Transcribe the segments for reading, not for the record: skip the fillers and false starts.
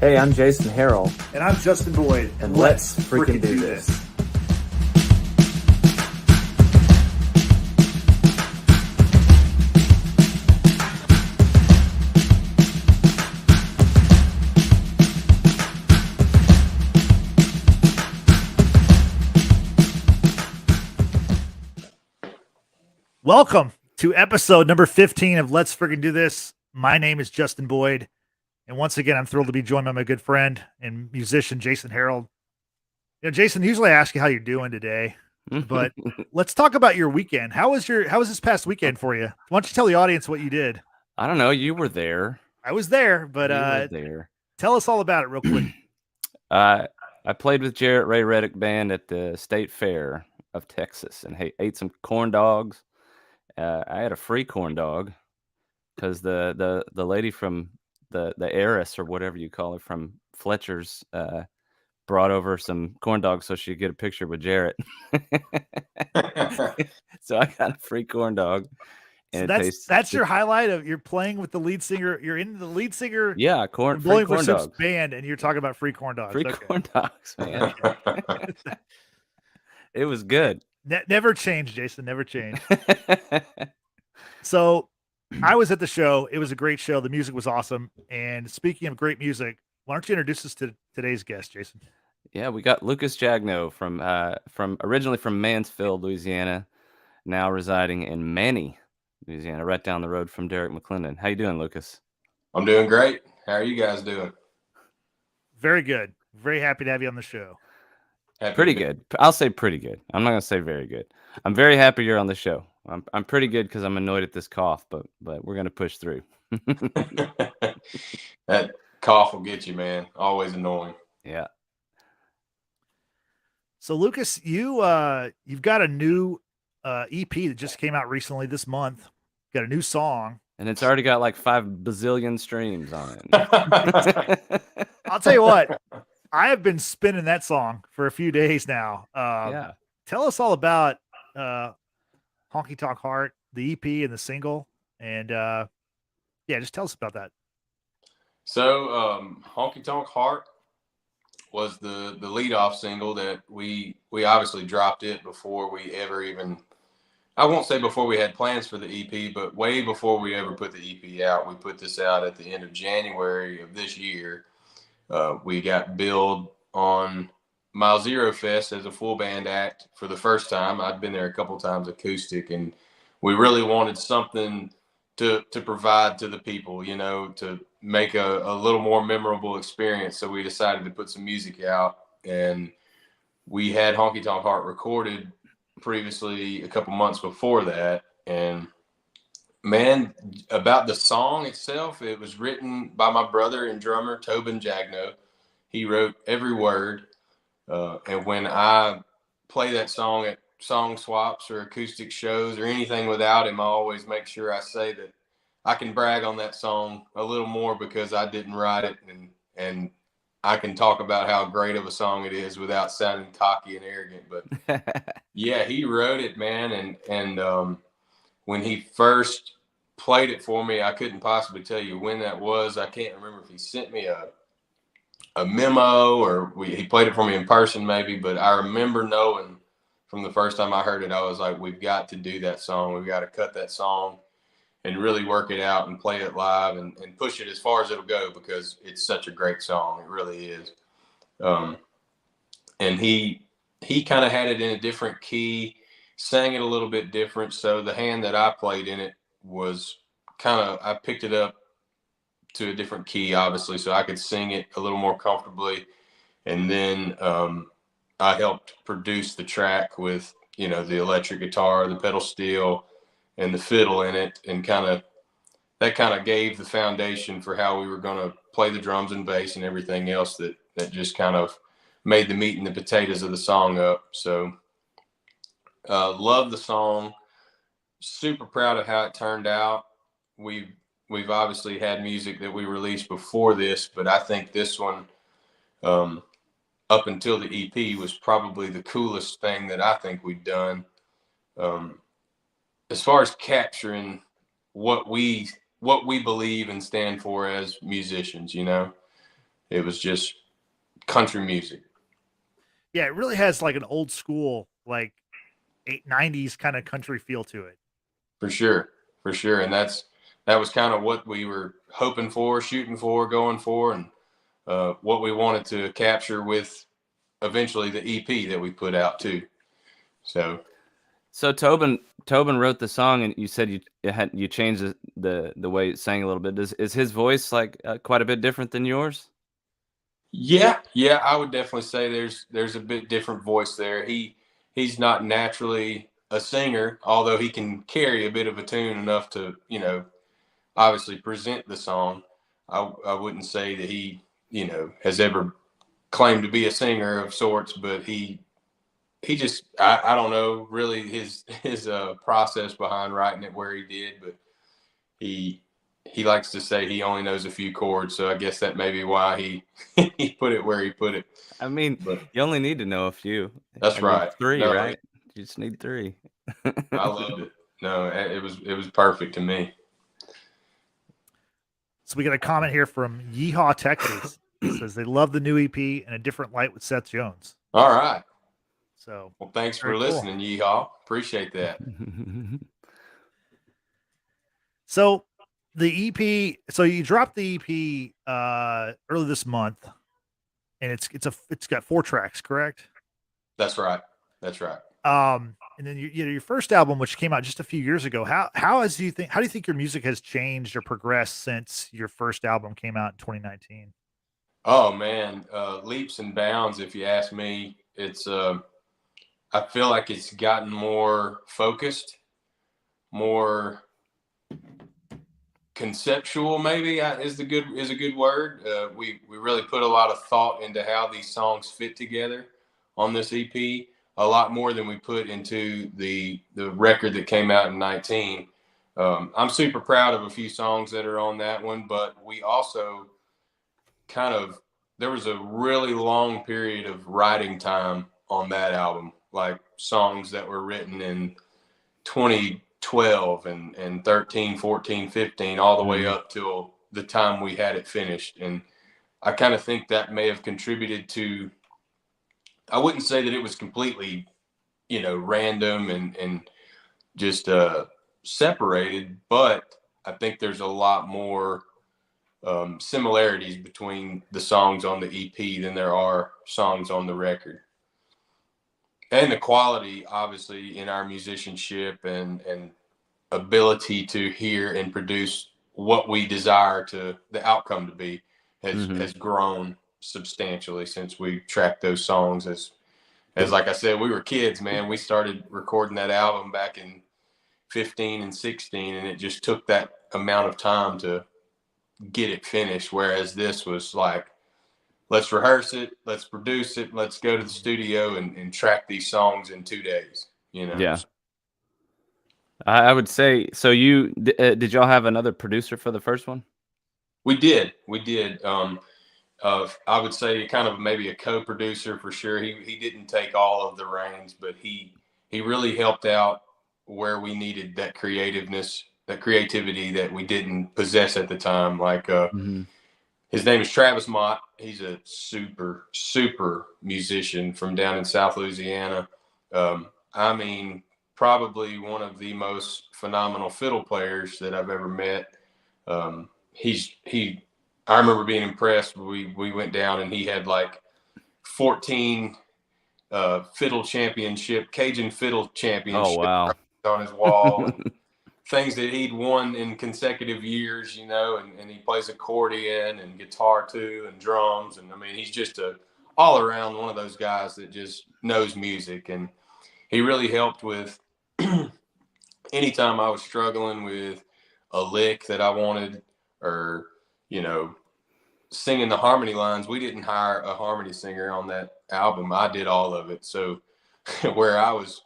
Hey, I'm Jason Harrell. And I'm Justin Boyd. And let's freaking do this. Welcome to episode number 15 of Let's Freaking Do This. My name is Justin Boyd. And once again, I'm thrilled to be joined by my good friend and musician, Jason Harrell. You know, Jason, usually I ask you how you're doing today, but let's talk about your weekend. How was this past weekend for you? Why don't you tell the audience what you did? I don't know. You were there. I was there, but tell us all about it real quick. I played with Jarrett Ray Reddick Band at the State Fair of Texas and ate some corn dogs. I had a free corn dog because the lady from the heiress or whatever you call it from Fletcher's brought over some corn dogs so she could get a picture with Jarrett. So I got a free corn dog. And so that's your highlight of you're playing with the lead singer. You're in the lead singer. Yeah, Blowing for Soup's band, and you're talking about free corn dogs. Corn dogs, man. It was good. Never changed, Jason. Never changed. So I was at the show. It was a great show. The music was awesome. And speaking of great music, why don't you introduce us to today's guest, Jason? Yeah, we got Lucas Jagneaux from originally from Mansfield, Louisiana, now residing in Manny, Louisiana, right down the road from Derek McClendon. How you doing, Lucas? I'm doing great. How are you guys doing? Very good. Very happy to have you on the show. Pretty good. I'll say pretty good. I'm not gonna say very good. I'm very happy you're on the show. I'm pretty good because I'm annoyed at this cough, but we're gonna push through. That cough will get you, man. Always annoying. Yeah. So Lucas, you've got a new EP that just came out recently this month. Got a new song, and it's already got like 5 bazillion streams on it. I'll tell you what. I have been spinning that song for a few days now. Yeah. Tell us all about Honky Tonk Heart, the EP and the single. And just tell us about that. So Honky Tonk Heart was the lead-off single that we obviously dropped it before we ever even, I won't say before we had plans for the EP, but way before we ever put the EP out. We put this out at the end of January of this year. We got billed on Mile Zero Fest as a full band act for the first time. I'd been there a couple times acoustic, and we really wanted something to provide to the people, you know, to make a little more memorable experience. So we decided to put some music out, and we had Honky Tonk Heart recorded previously a couple months before that. And man, about the song itself, it was written by my brother and drummer, Tobin Jagneaux. He wrote every word. And when I play that song at song swaps or acoustic shows or anything without him, I always make sure I say that I can brag on that song a little more because I didn't write it. And I can talk about how great of a song it is without sounding cocky and arrogant. But yeah, he wrote it, man. And when he first played it for me, I couldn't possibly tell you when that was. I can't remember if he sent me a memo or he played it for me in person maybe, but I remember knowing from the first time I heard it, I was like, we've got to do that song. We've got to cut that song and really work it out and play it live and push it as far as it'll go because it's such a great song. It really is. And he kind of had it in a different key, sang it a little bit different. So the hand that I played in it was I picked it up to a different key, obviously, so I could sing it a little more comfortably. And then I helped produce the track with, you know, the electric guitar, the pedal steel, and the fiddle in it. And that gave the foundation for how we were going to play the drums and bass and everything else that just kind of made the meat and the potatoes of the song up. So love the song. Super proud of how it turned out. We've obviously had music that we released before this, but I think this one, up until the EP, was probably the coolest thing that I think we've done. As far as capturing what we believe and stand for as musicians, you know, It was just country music. Yeah, it really has like an old school, like 90s kind of country feel to it. For sure. And that was kind of what we were hoping for, shooting for, going for, and what we wanted to capture with eventually the EP that we put out too. So Tobin wrote the song, and you said you changed the way it sang a little bit. Is his voice like quite a bit different than yours? Yeah, I would definitely say there's a bit different voice there. He's not naturally a singer, although he can carry a bit of a tune enough to, obviously present the song. I wouldn't say that he, has ever claimed to be a singer of sorts, but he just, I don't know really his process behind writing it where he did, but he likes to say he only knows a few chords, so I guess that may be why he he put it where he put it. I mean, but you only need to know a few. That's right. 3, right? You just need 3. I loved it. No, it was perfect to me. So we got a comment here from Yeehaw, Texas. It says they love the new EP and A Different Light with Seth Jones. All right. So well, thanks for listening, cool. Yeehaw. Appreciate that. So the EP, so you dropped the EP early this month, and it's got 4 tracks, correct? That's right. And then your first album, which came out just a few years ago, how do you think your music has changed or progressed since your first album came out in 2019? Oh man, leaps and bounds. If you ask me, it's I feel like it's gotten more focused, more conceptual. Maybe is a good word. We really put a lot of thought into how these songs fit together on this EP. A lot more than we put into the record that came out in 19. I'm super proud of a few songs that are on that one, but we also there was a really long period of writing time on that album, like songs that were written in 2012 and 13, 14, 15, all the way up till the time we had it finished. And I kind of think that may have contributed to, I wouldn't say that it was completely, random and just separated, but I think there's a lot more similarities between the songs on the EP than there are songs on the record. And the quality, obviously, in our musicianship and ability to hear and produce what we desire the outcome to be has grown substantially since we tracked those songs. As like I said, we were kids, man. We started recording that album back in 15 and 16, and it just took that amount of time to get it finished. Whereas this was like, let's rehearse it, let's produce it, let's go to the studio and track these songs in 2 days. Yeah. I would say so. You did y'all have another producer for the first one? We did. I would say kind of maybe a co-producer for sure. He didn't take all of the reins, but he really helped out where we needed that creativity that we didn't possess at the time. Like his name is Travis Mott. He's a super, super musician from down in South Louisiana. I mean, probably one of the most phenomenal fiddle players that I've ever met. I remember being impressed. We went down and he had like 14 Cajun fiddle championship on his wall. And things that he'd won in consecutive years, and he plays accordion and guitar too and drums. And I mean, he's just all around one of those guys that just knows music. And he really helped with anytime I was struggling with a lick that I wanted or, singing the harmony lines. We didn't hire a harmony singer on that album. I did all of it. So where I was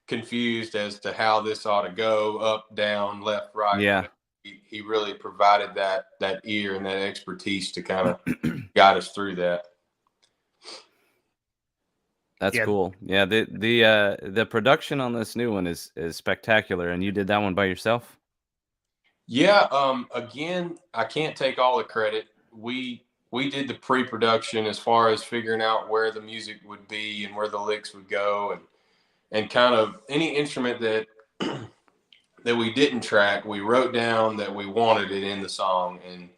confused as to how this ought to go, up, down, left, right. Yeah. He really provided that ear and that expertise to kind of guide us through that. That's cool. Yeah. The production on this new one is spectacular. And you did that one by yourself? Yeah. Again, I can't take all the credit. We we did the pre-production as far as figuring out where the music would be and where the licks would go, and kind of any instrument that that we didn't track, we wrote down that we wanted it in the song. And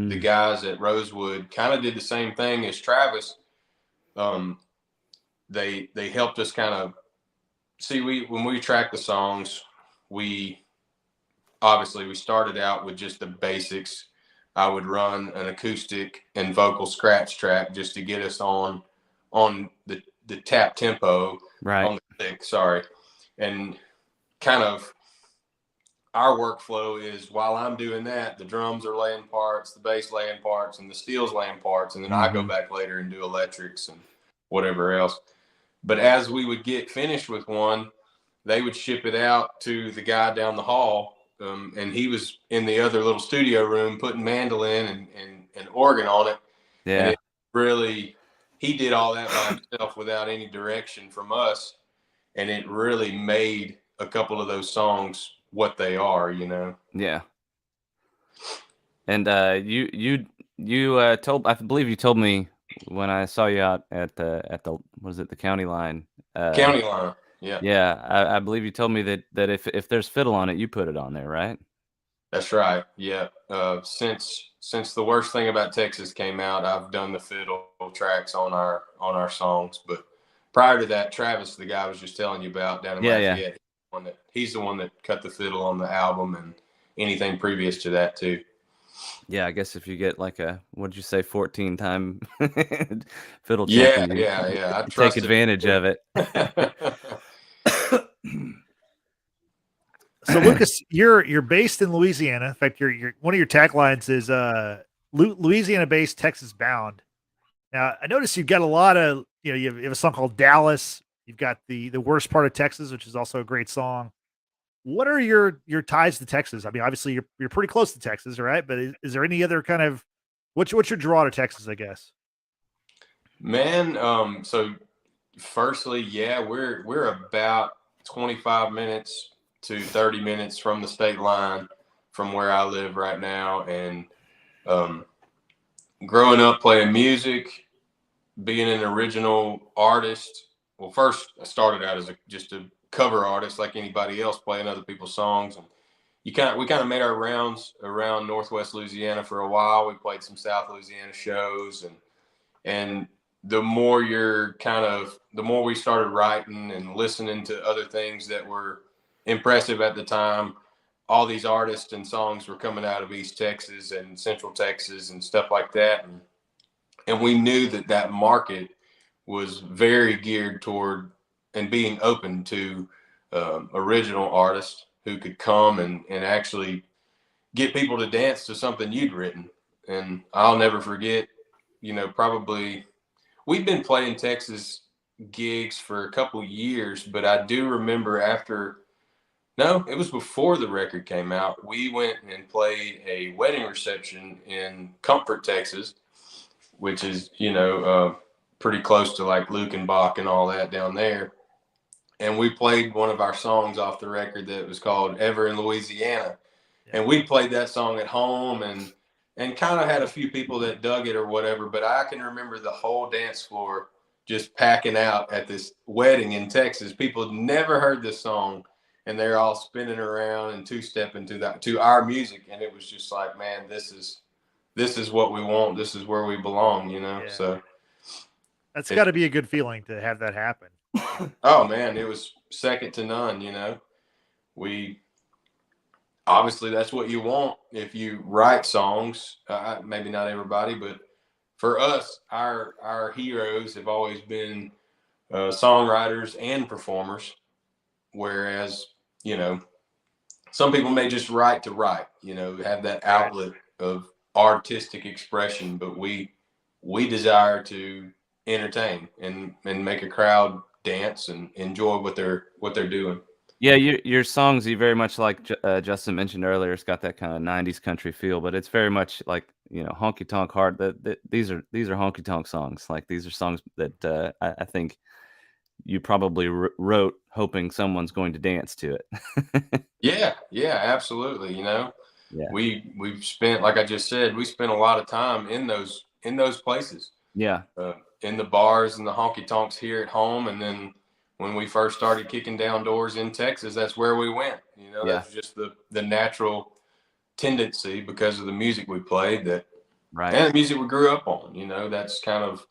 the guys at Rosewood kind of did the same thing as Travis. They helped us kind of see, when we track the songs, we started out with just the basics. I would run an acoustic and vocal scratch track just to get us on the tap tempo, right, on the lick, sorry. And kind of our workflow is, while I'm doing that, the drums are laying parts, the bass laying parts, and the steel's laying parts, and then I go back later and do electrics and whatever else. But as we would get finished with one, they would ship it out to the guy down the hall, and he was in the other little studio room putting mandolin and organ on it. Yeah. And it really, he did all that by himself without any direction from us, and it really made a couple of those songs what they are, you know. Yeah. And you told, I believe you told me when I saw you out at the was it the county line? County line. Yeah. Yeah, I believe you told me that if there's fiddle on it, you put it on there, right? That's right. Yeah. Since The Worst Thing About Texas came out, I've done the fiddle tracks on our songs. But prior to that, Travis, the guy I was just telling you about down in Lafayette, he's the one that cut the fiddle on the album and anything previous to that too. Yeah, I guess if you get like a, what'd you say, 14-time fiddle Yeah, champion, yeah. I take advantage of it. So Lucas, you're based in Louisiana. In fact, your one of your taglines is Louisiana based, Texas bound. Now I noticed you've got a lot of, you have a song called Dallas. You've got the worst part of Texas, which is also a great song. What are your ties to Texas? I mean, obviously you're pretty close to Texas, right? But is there any other kind of what's your draw to Texas, I guess? Man, so firstly, yeah, we're about 25 minutes to 30 minutes from the state line from where I live right now. And growing up playing music, being an original artist. Well, first I started out as just a cover artist like anybody else, playing other people's songs. And we kind of made our rounds around Northwest Louisiana for a while. We played some South Louisiana shows, and the more we started writing and listening to other things that were impressive at the time. All these artists and songs were coming out of East Texas and Central Texas and stuff like that. And we knew that market was very geared toward and being open to original artists who could come and actually get people to dance to something you'd written. And I'll never forget, probably we've been playing Texas gigs for a couple years, but I do remember it was before the record came out. We went and played a wedding reception in Comfort, Texas, which is, pretty close to like Lukenbach and all that down there. And we played one of our songs off the record that was called Ever in Louisiana. Yeah. And we played that song at home and kind of had a few people that dug it or whatever. But I can remember the whole dance floor just packing out at this wedding in Texas. People had never heard this song, and they're all spinning around and two-stepping to our music. And it was just like, man, this is what we want. This is where we belong, Yeah. So that's got to be a good feeling to have that happen. Oh man, it was second to none. Obviously that's what you want if you write songs. Maybe not everybody, but for us, our heroes have always been songwriters and performers. Whereas, some people may just write to write, have that outlet of artistic expression, but we desire to entertain and make a crowd dance and enjoy what they're doing. Yeah, your songs, you very much like Justin mentioned earlier. It's got that kind of '90s country feel, but it's very much like Honky Tonk Heart. These are honky tonk songs. Like these are songs that I think you probably wrote hoping someone's going to dance to it. Yeah, absolutely. Yeah. We've spent, like I just said, we spent a lot of time in those in those places. Yeah. In the bars and the honky tonks here at home. And then when we first started kicking down doors in Texas, that's where we went. You know, Yeah. that's just the natural tendency because of the music we played and Right. the music we grew up on. You know, that's kind of,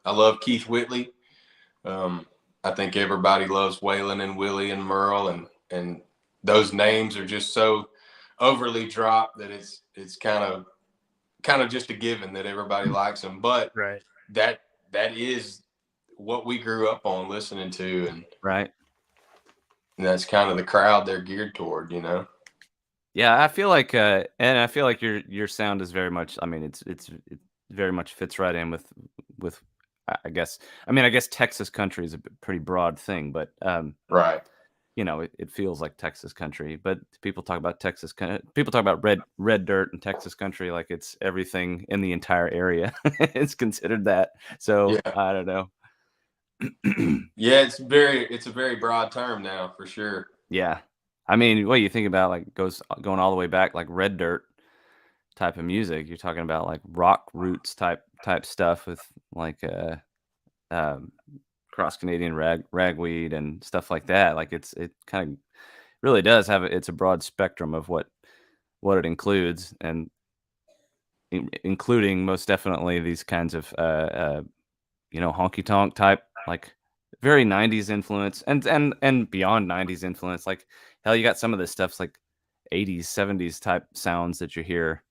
I love Keith Whitley. I think everybody loves Waylon and Willie and Merle, and those names are just so overly dropped that it's kind of just a given that everybody likes them. But Right. that is what we grew up on listening to, and Right. that's kind of the crowd they're geared toward, you know. Yeah, I feel like and I feel like your sound is very much, I mean, it very much fits right in with I guess Texas country is a pretty broad thing, but Right. you know, it feels like Texas country. But people talk about people talk about red dirt and Texas country like it's everything in the entire area. It's considered that. So Yeah. I don't know. Yeah, it's a very broad term now for sure. Yeah. I mean, what you think about like going all the way back, like red dirt type of music. You're talking about like rock roots type stuff with like cross Canadian ragweed and stuff like that. Like it kind of really does have it's a broad spectrum of what it includes, and including most definitely these kinds of you know, honky tonk type, like very 90s influence and beyond 90s influence. Like hell, you got some of this stuff's like 80s 70s type sounds that you hear.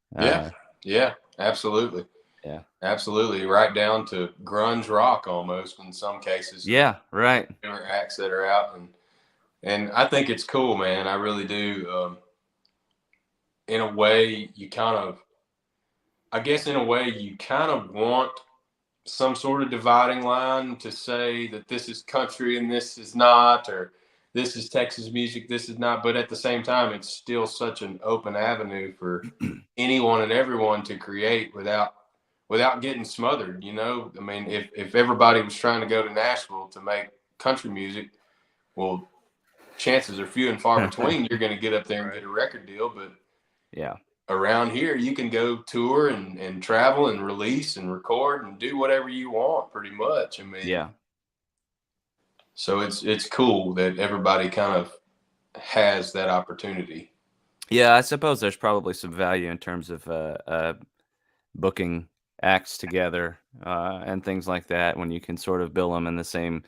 Yeah, absolutely. Yeah, absolutely, right down to grunge rock almost in some cases. Yeah, right. There are acts that are out, and I think it's cool, man. I really do. In a way, I guess in a way you kind of want some sort of dividing line to say that this is country and this is not, or this is Texas music, this is not. But at the same time, it's still such an open avenue for anyone and everyone to create without getting smothered. You know, I mean, if everybody was trying to go to Nashville to make country music, well, chances are few and far between you're going to get up there and get a record deal. But yeah, around here, you can go tour and travel and release and record and do whatever you want, pretty much. I mean, yeah. So it's cool that everybody kind of has that opportunity. Yeah, I suppose there's probably some value in terms of booking acts together and things like that when you can sort of bill them in the same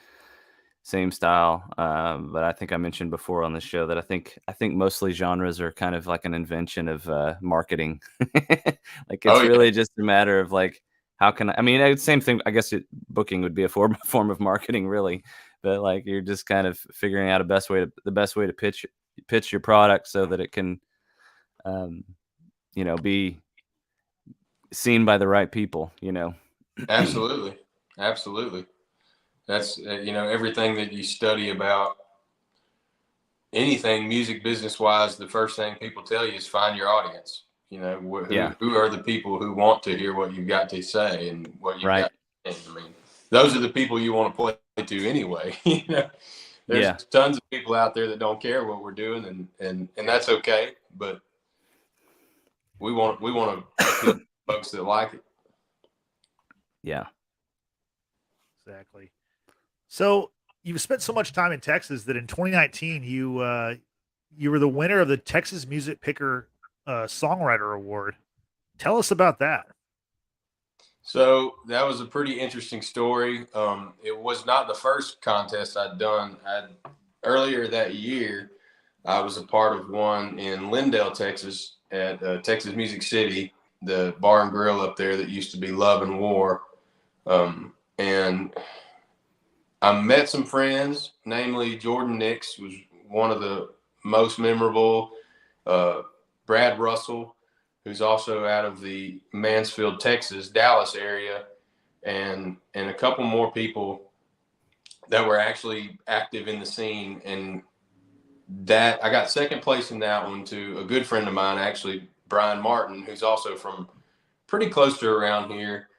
style. But I think I mentioned before on the show that I think mostly genres are kind of like an invention of marketing. Like it's really just a matter of like, how can I mean, same thing. I guess booking would be a form of marketing, really. But like you're just kind of figuring out the best way to pitch your product so that it can, you know, be seen by the right people. You know. Absolutely. That's you know, everything that you study about anything music business wise, the first thing people tell you is find your audience. You know, who are the people who want to hear what you've got to say and what you've got to say. I mean, those are the people you want to play to anyway. You know, there's tons of people out there that don't care what we're doing, and that's okay. But we want to folks that like it. Yeah. Exactly. So you've spent so much time in Texas that in 2019 you were the winner of the Texas Music Picker Songwriter Award. Tell us about that. So that was a pretty interesting story. It was not the first contest I'd done. Earlier that year, I was a part of one in Lindale, Texas, at Texas Music City, the bar and grill up there that used to be Love and War. And I met some friends, namely Jordan Nix was one of the most memorable, Brad Russell, who's also out of the Mansfield, Texas, Dallas area, and a couple more people that were actually active in the scene. And that I got second place in that one to a good friend of mine, actually, Brian Martin, who's also from pretty close to around here.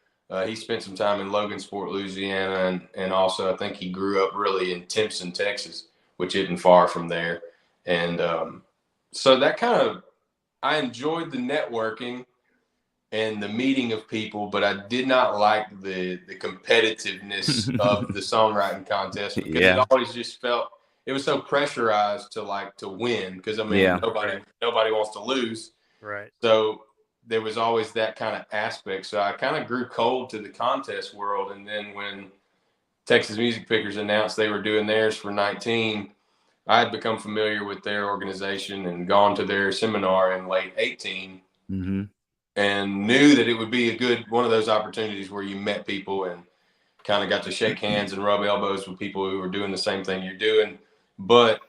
He spent some time in Logansport, Louisiana, and also I think he grew up really in Timpson, Texas, which isn't far from there. And so that kind of, I enjoyed the networking, and the meeting of people, but I did not like the competitiveness of the songwriting contest, because it always just felt it was so pressurized to win, because I mean nobody wants to lose. Right. So there was always that kind of aspect. So I kind of grew cold to the contest world. And then when Texas Music Pickers announced they were doing theirs for 19, I had become familiar with their organization and gone to their seminar in late 18, and knew that it would be a good one of those opportunities where you met people and kind of got to shake hands and rub elbows with people who were doing the same thing you're doing. But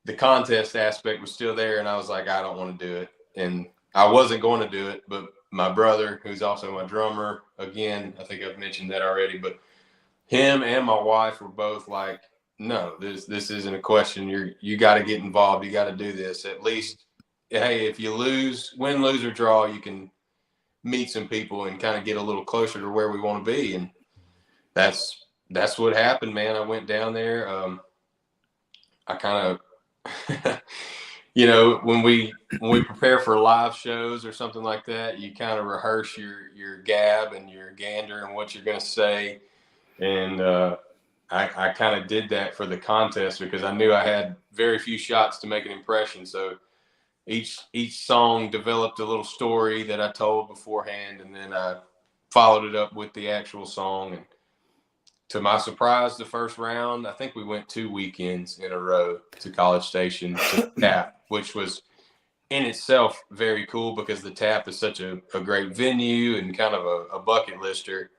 the contest aspect was still there, and I was like, I don't want to do it. And I wasn't going to do it, but my brother, who's also my drummer, again, I think I've mentioned that already, but him and my wife were both like, no, this isn't a question. You got to get involved. You got to do this. At least, hey, if you win, lose, or draw, you can meet some people and kind of get a little closer to where we want to be. And that's what happened, man. I went down there. I kind of, when we prepare for live shows or something like that, you kind of rehearse your gab and your gander and what you're going to say. And I kind of did that for the contest, because I knew I had very few shots to make an impression. So each song developed a little story that I told beforehand, and then I followed it up with the actual song. And to my surprise, the first round, I think we went 2 weekends in a row to College Station to Tap, which was in itself very cool, because the Tap is such a great venue and kind of a bucket lister,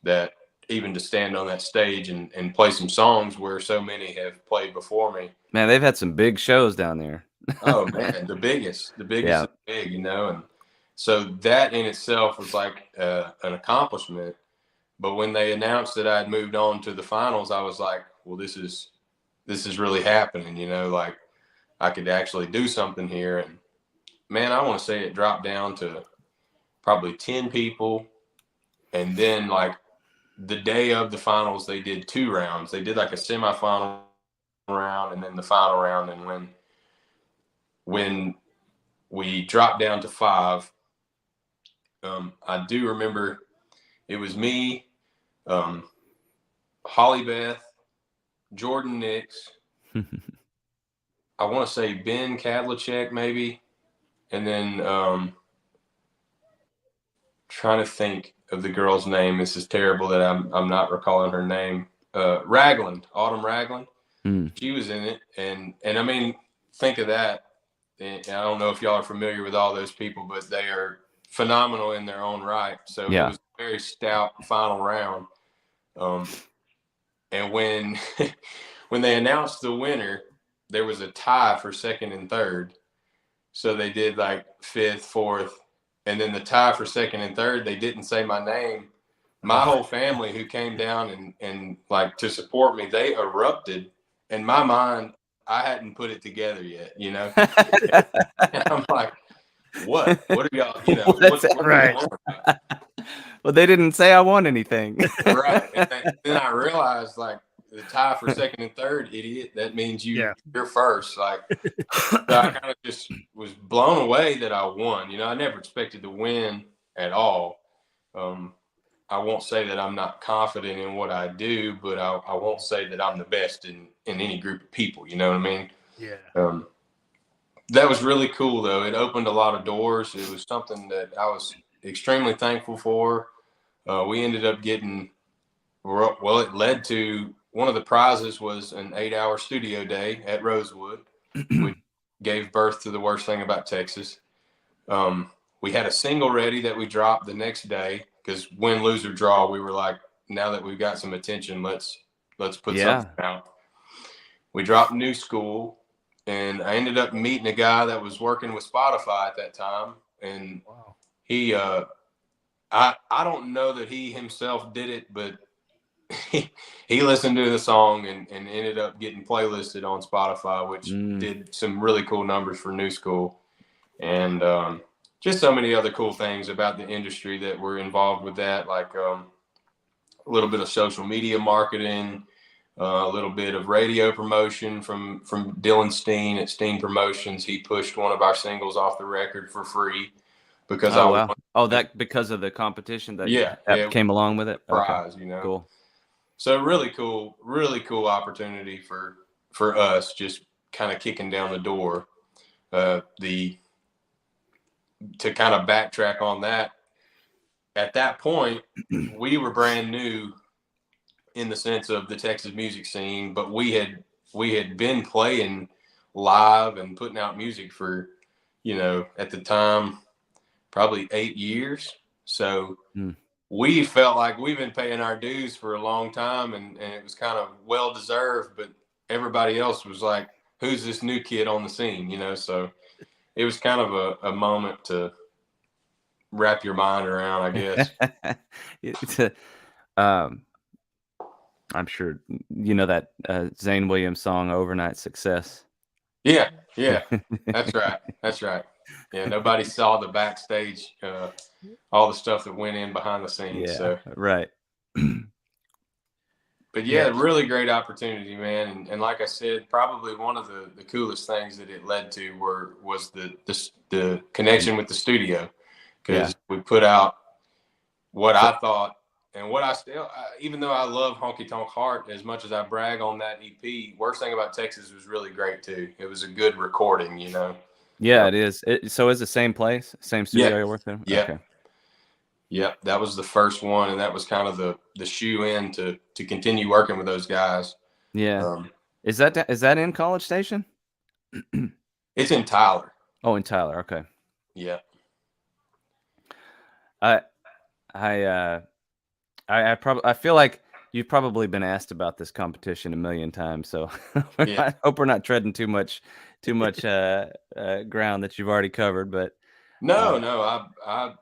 that even to stand on that stage and play some songs where so many have played before me. Man, they've had some big shows down there. Oh man, the biggest is big, and so that in itself was like an accomplishment. But when they announced that I had moved on to the finals, I was like, well, this is really happening, like I could actually do something here. And man, I want to say it dropped down to probably 10 people. And then like the day of the finals, they did 2 rounds. They did like a semifinal round and then the final round. And when we dropped down to 5, I do remember it was me, Holly Beth, Jordan Nix, I want to say Ben Kadlacek maybe, and then trying to think of the girl's name. This is terrible that I'm not recalling her name. Autumn Ragland. She was in it, and I mean, think of that. And I don't know if y'all are familiar with all those people, but they are phenomenal in their own right. So it was a very stout final round. And when they announced the winner, there was a tie for second and third. So they did like 5th, 4th, and then the tie for second and third, they didn't say my name. My whole family who came down and like to support me, they erupted. In my mind, I hadn't put it together yet, And I'm like, what are y'all, what's right. Well, they didn't say I won anything. Right. And then I realized, like, the tie for second and third, idiot, that means you're first. Like, so I kind of just was blown away that I won. I never expected to win at all. I won't say that I'm not confident in what I do, but I won't say that I'm the best in any group of people. You know what I mean? Yeah. That was really cool, though. It opened a lot of doors. It was something that I was extremely thankful for. We ended up getting, well, it led to one of the prizes was an 8-hour studio day at Rosewood, which gave birth to the worst thing about Texas. We had a single ready that we dropped the next day, because win, lose, or draw, we were like, now that we've got some attention, let's put something out. We dropped New School, and I ended up meeting a guy that was working with Spotify at that time. And he, I don't know that he himself did it, but he listened to the song and ended up getting playlisted on Spotify, which did some really cool numbers for New School. And just so many other cool things about the industry that were involved with that, like a little bit of social media marketing, a little bit of radio promotion from Dylan Steen at Steen Promotions. He pushed one of our singles off the record for free. because Oh I wow! won Oh, the that because of the competition that yeah, came along with it. Okay, prize, you know. cool. So really cool opportunity for us, just kind of kicking down the door. The To kind of backtrack on that, at that point, we were brand new in the sense of the Texas music scene, but we had been playing live and putting out music for, at the time, probably 8 years. So we felt like we've been paying our dues for a long time, and it was kind of well deserved, but everybody else was like, who's this new kid on the scene, so it was kind of a moment to wrap your mind around, I guess. It's um, I'm sure you know that Zane Williams song "Overnight Success." Yeah, that's right. Yeah, nobody saw the backstage, all the stuff that went in behind the scenes. Yeah, So, right. but Yeah. really great opportunity, man. And like I said, probably one of the coolest things that it led to was the connection with the studio, because we put out what I thought and what I still, even though I love Honky Tonk Heart as much as I brag on that EP, Worst Thing About Texas was really great too. It was a good recording, Yeah, it is. So it's the same place, same studio you're working? Yeah. Okay. Yep, that was the first one, and that was kind of the shoe in to continue working with those guys. Yeah. Is that in College Station? It's in Tyler. Oh, in Tyler. Okay. Yeah. I feel like you've probably been asked about this competition a million times, so I hope we're not treading too much ground that you've already covered. But no, I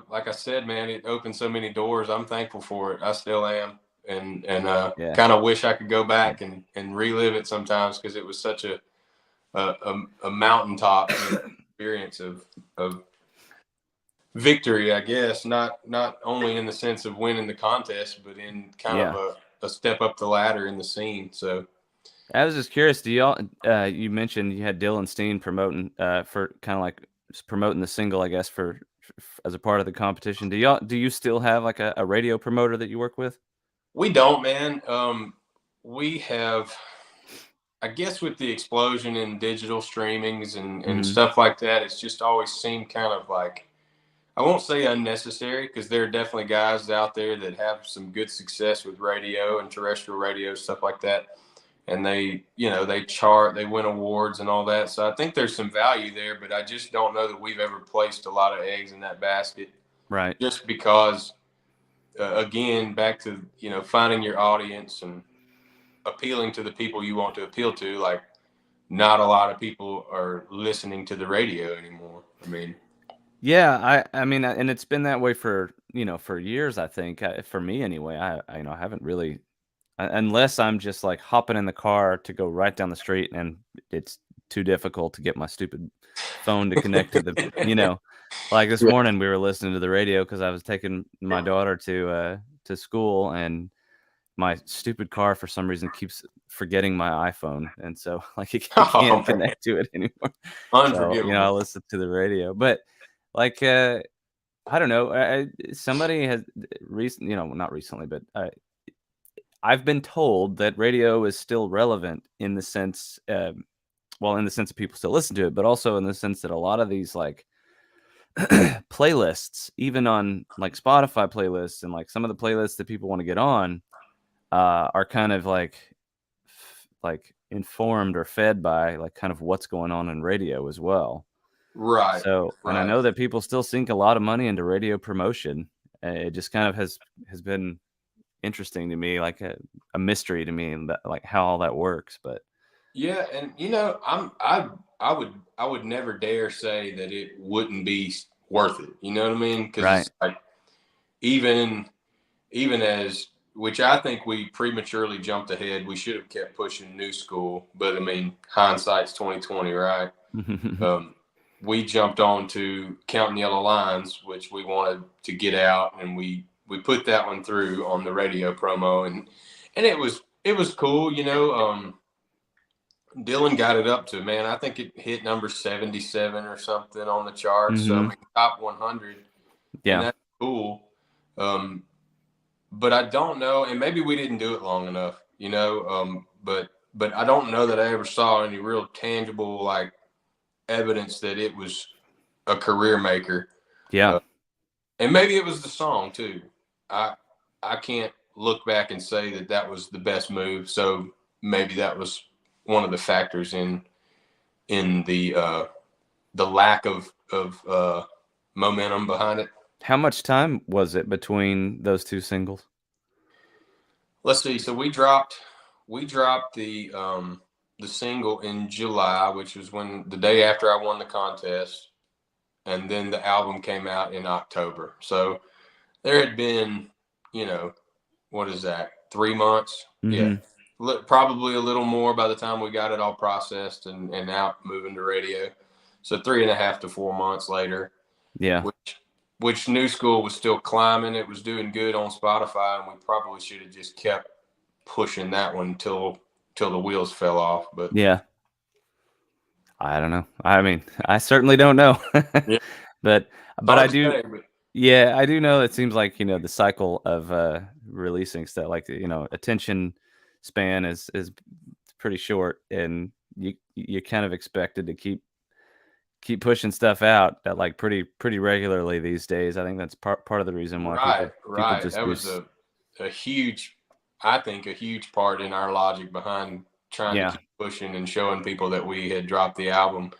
like I said, man, it opened so many doors. I'm thankful for it. I still am, and kind of wish I could go back and relive it sometimes, because it was such a mountaintop experience of victory, I guess, not only in the sense of winning the contest, but in kind of a step up the ladder in the scene. So I was just curious, do y'all you mentioned you had Dylan Steen promoting for kind of like promoting the single, I guess, for as a part of the competition. Do you still have like a radio promoter that you work with? We don't, man. We have, I guess, with the explosion in digital streamings and stuff like that, it's just always seemed kind of like, I won't say unnecessary, because there are definitely guys out there that have some good success with radio and terrestrial radio, stuff like that. And they chart, they win awards and all that. So I think there's some value there, but I just don't know that we've ever placed a lot of eggs in that basket. Right. Just because, again, back to, finding your audience and appealing to the people you want to appeal to. Like, not a lot of people are listening to the radio anymore. I mean, yeah, I mean, and it's been that way for years. I think for me anyway. I haven't really, unless I'm just like hopping in the car to go right down the street, and it's too difficult to get my stupid phone to connect to the like this morning we were listening to the radio because I was taking my daughter to school, and my stupid car for some reason keeps forgetting my iPhone, and so like it can't connect to it anymore. Unforgivable. So I listen to the radio, but like I don't know, somebody has not recently, but I've been told that radio is still relevant in the sense, in the sense that people still listen to it, but also in the sense that a lot of these like playlists, even on like Spotify playlists and like some of the playlists that people want to get on, are kind of like informed or fed by like kind of what's going on in radio as well. Right. So, and I know that people still sink a lot of money into radio promotion. It just kind of has been interesting to me, like a mystery to me, and like how all that works. But yeah, and I would never dare say that it wouldn't be worth it. You know what I mean? Because it's like, even as, which I think we prematurely jumped ahead. We should have kept pushing new school, but I mean, hindsight's 2020, right? We jumped on to Counting Yellow Lines, which we wanted to get out, and we put that one through on the radio promo, and it was cool, Dylan got it up to, man, I think it hit number 77 or something on the charts. So I mean, top 100. Yeah. And that's cool. But I don't know, and maybe we didn't do it long enough, but I don't know that I ever saw any real tangible like evidence that it was a career maker. Yeah. And maybe it was the song too. I can't look back and say that was the best move. So maybe that was one of the factors in the lack of momentum behind it. How much time was it between those two singles? Let's see. So we dropped the single in July, which was the day after I won the contest, and then the album came out in October. So there had been, what is that? 3 months? Yeah. Probably a little more by the time we got it all processed and out moving to radio. So 3.5 to 4 months later. Yeah. Which New School was still climbing. It was doing good on Spotify, and we probably should have just kept pushing that one till the wheels fell off. But yeah, I don't know. I mean, I certainly don't know. Yeah. but I do. Say, Yeah, I do know. It seems like the cycle of releasing stuff, like attention span is pretty short, and you kind of expected to keep pushing stuff out that like pretty regularly these days. I think that's part of the reason why people just that was a huge, I think, a huge part in our logic behind trying to keep pushing and showing people that we had dropped the album.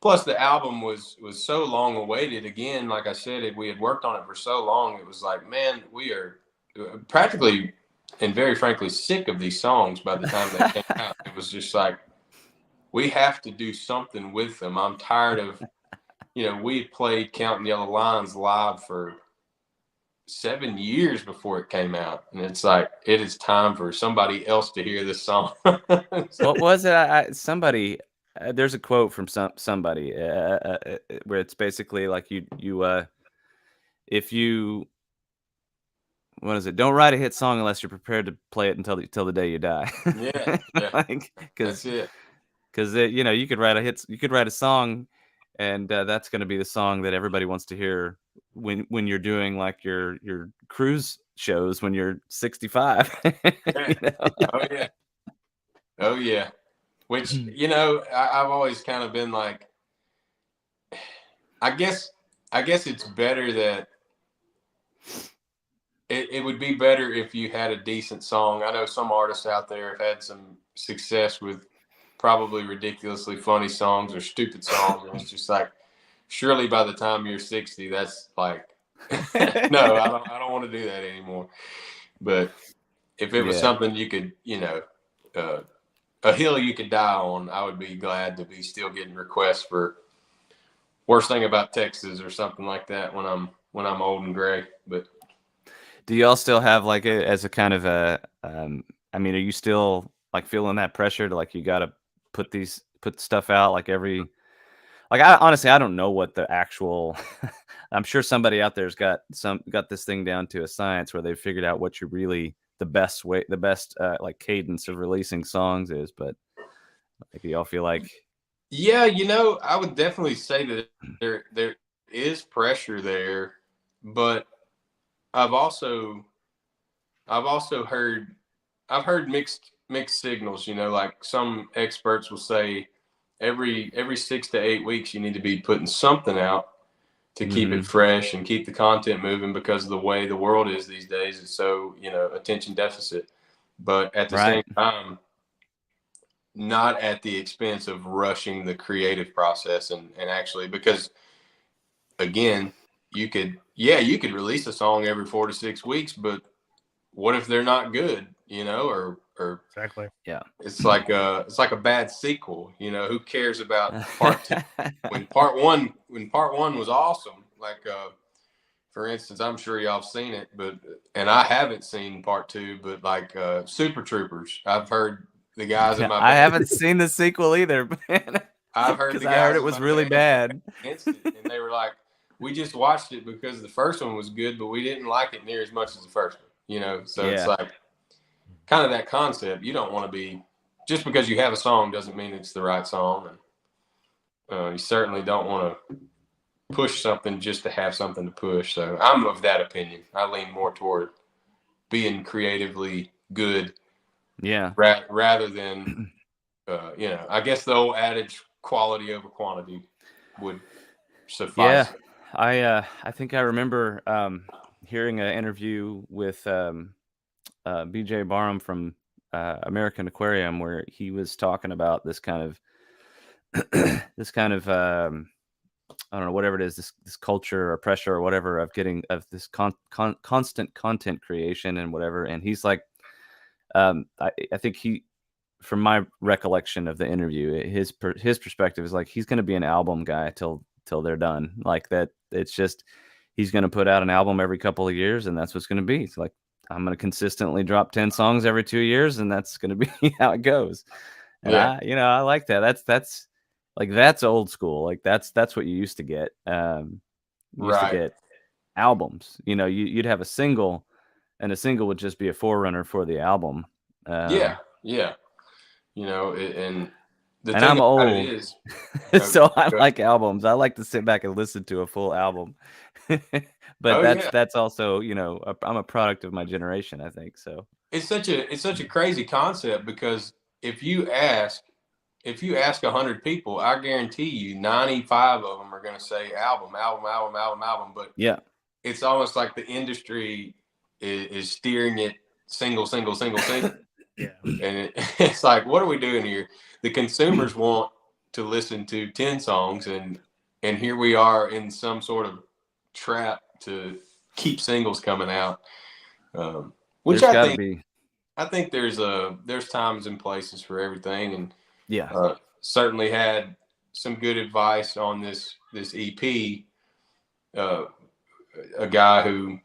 Plus the album was so long awaited. Again, like I said, we had worked on it for so long. It was like, man, we are practically and very frankly sick of these songs by the time they came out. It was just like, we have to do something with them. I'm tired of, we had played Counting Yellow Lines live for 7 years before it came out. And it's like, it is time for somebody else to hear this song. What was it? Somebody, there's a quote from somebody where it's basically like if you, what is it? Don't write a hit song unless you're prepared to play it until the day you die. Yeah. That's it. Because you could write a song, and that's going to be the song that everybody wants to hear when you're doing like your cruise shows when you're 65. Oh yeah. Which I've always kind of been like, I guess it's better that it would be better if you had a decent song. I know some artists out there have had some success with probably ridiculously funny songs or stupid songs, and it's just like, surely by the time you're 60, that's like, no, I don't want to do that anymore. But if it was something you could, a hill you could die on, I would be glad to be still getting requests for Worst Thing About Texas or something like that when I'm old and gray. But do y'all still have like as a kind of a, I mean, are you still like feeling that pressure to like, you got to put stuff out like I honestly, I don't know what the actual, I'm sure somebody out there's got this thing down to a science where they've figured out what you really, the best like cadence of releasing songs is, but like, y'all feel like, yeah, I would definitely say that there is pressure there, but I've also heard mixed signals. Like some experts will say every 6 to 8 weeks you need to be putting something out to keep it fresh and keep the content moving, because of the way the world is these days. It's so attention deficit, but at the same time, not at the expense of rushing the creative process and actually, because again, you could release a song every 4 to 6 weeks, but what if they're not good, or exactly. Yeah. It's like a bad sequel, who cares about part two? when part one was awesome. Like, for instance, I'm sure y'all have seen it, and I haven't seen part two, but like, Super Troopers, I've heard the guys in my band. I haven't seen the sequel either, man. I've heard I heard it was really bad. And they were like, we just watched it because the first one was good, but we didn't like it near as much as the first one, so it's like kind of that concept. You don't want to be just because you have a song doesn't mean it's the right song. And you certainly don't want to push something just to have something to push. So I'm of that opinion. I lean more toward being creatively good. Yeah. Rather than, I guess the old adage, quality over quantity would suffice. Yeah. I think I remember hearing an interview with BJ Barham from American Aquarium, where he was talking about this kind of I don't know, whatever it is, this culture or pressure or whatever of this constant content creation and whatever. And he's like, I think from my recollection of the interview, his perspective is like, he's going to be an album guy till they're done. Like that. It's just, he's going to put out an album every couple of years, and that's what's going to be. It's like, I'm going to consistently drop 10 songs every 2 years, and that's going to be how it goes. And I like that. That's old school. Like that's what you used to get. You used to get albums. You'd have a single, and a single would just be a forerunner for the album. And the thing I'm old, is, so I like albums. I like to sit back and listen to a full album. But that's also, I'm a product of my generation, I think. So it's such a crazy concept, because if you ask 100 people, I guarantee you 95 of them are going to say album. But yeah, it's almost like the industry is steering it single. Yeah. And it's like, what are we doing here? The consumers want to listen to 10 songs, and here we are in some sort of trap to keep singles coming out. Which I think there's times and places for everything. And certainly had some good advice on this EP. A guy who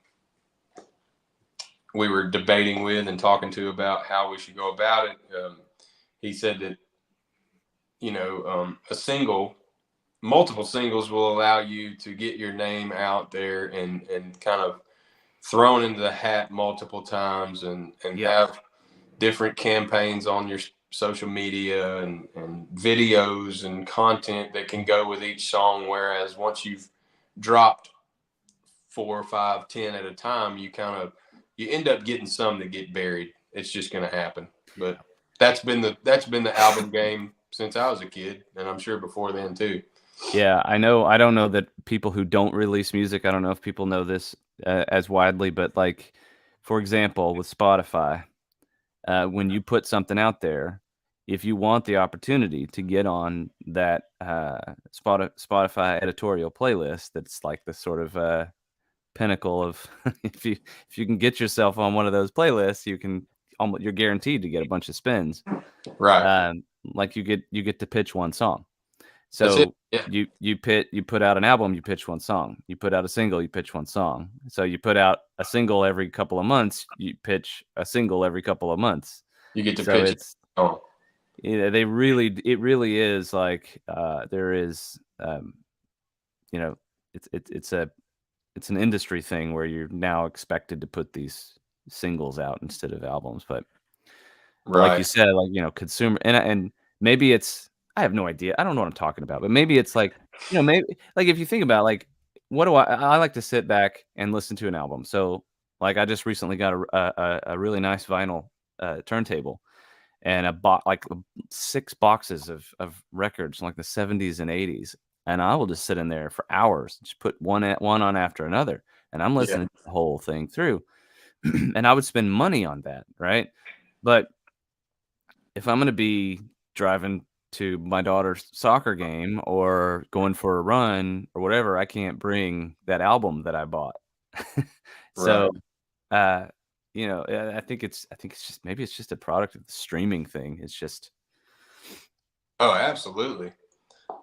we were debating with and talking to about how we should go about it. He said that, multiple singles will allow you to get your name out there and kind of thrown into the hat multiple times and have different campaigns on your social media and videos and content that can go with each song. Whereas once you've dropped 4, 5, 10 at a time, you end up getting some that get buried. It's just going to happen. But that's been the album game since I was a kid, and I'm sure before then too. Yeah, I know. I don't know that people who don't release music, I don't know if people know this as widely, but like, for example, with Spotify, when you put something out there, if you want the opportunity to get on that Spotify editorial playlist, that's like the sort of pinnacle of if you can get yourself on one of those playlists, you're guaranteed to get a bunch of spins. Right. Like you get to pitch one song. So you put out an album, you pitch one song. You put out a single, you pitch one song. So you put out a single every couple of months, you pitch a single every couple of months. You get to pitch. It really is like there is it's an industry thing where you're now expected to put these singles out instead of albums. But like you said, like, consumer and maybe it's, I have no idea. I don't know what I'm talking about, but maybe it's like, maybe like if you think about like, what do I like to sit back and listen to an album. So like I just recently got a really nice vinyl turntable and like 6 boxes of records from like the 70s and 80s. And I will just sit in there for hours, just put one on after another. And I'm listening to the whole thing through. And I would spend money on that, right? But if I'm going to be driving to my daughter's soccer game or going for a run or whatever, I can't bring that album that I bought. So, I think it's just, maybe it's just a product of the streaming thing. It's just. Oh, absolutely.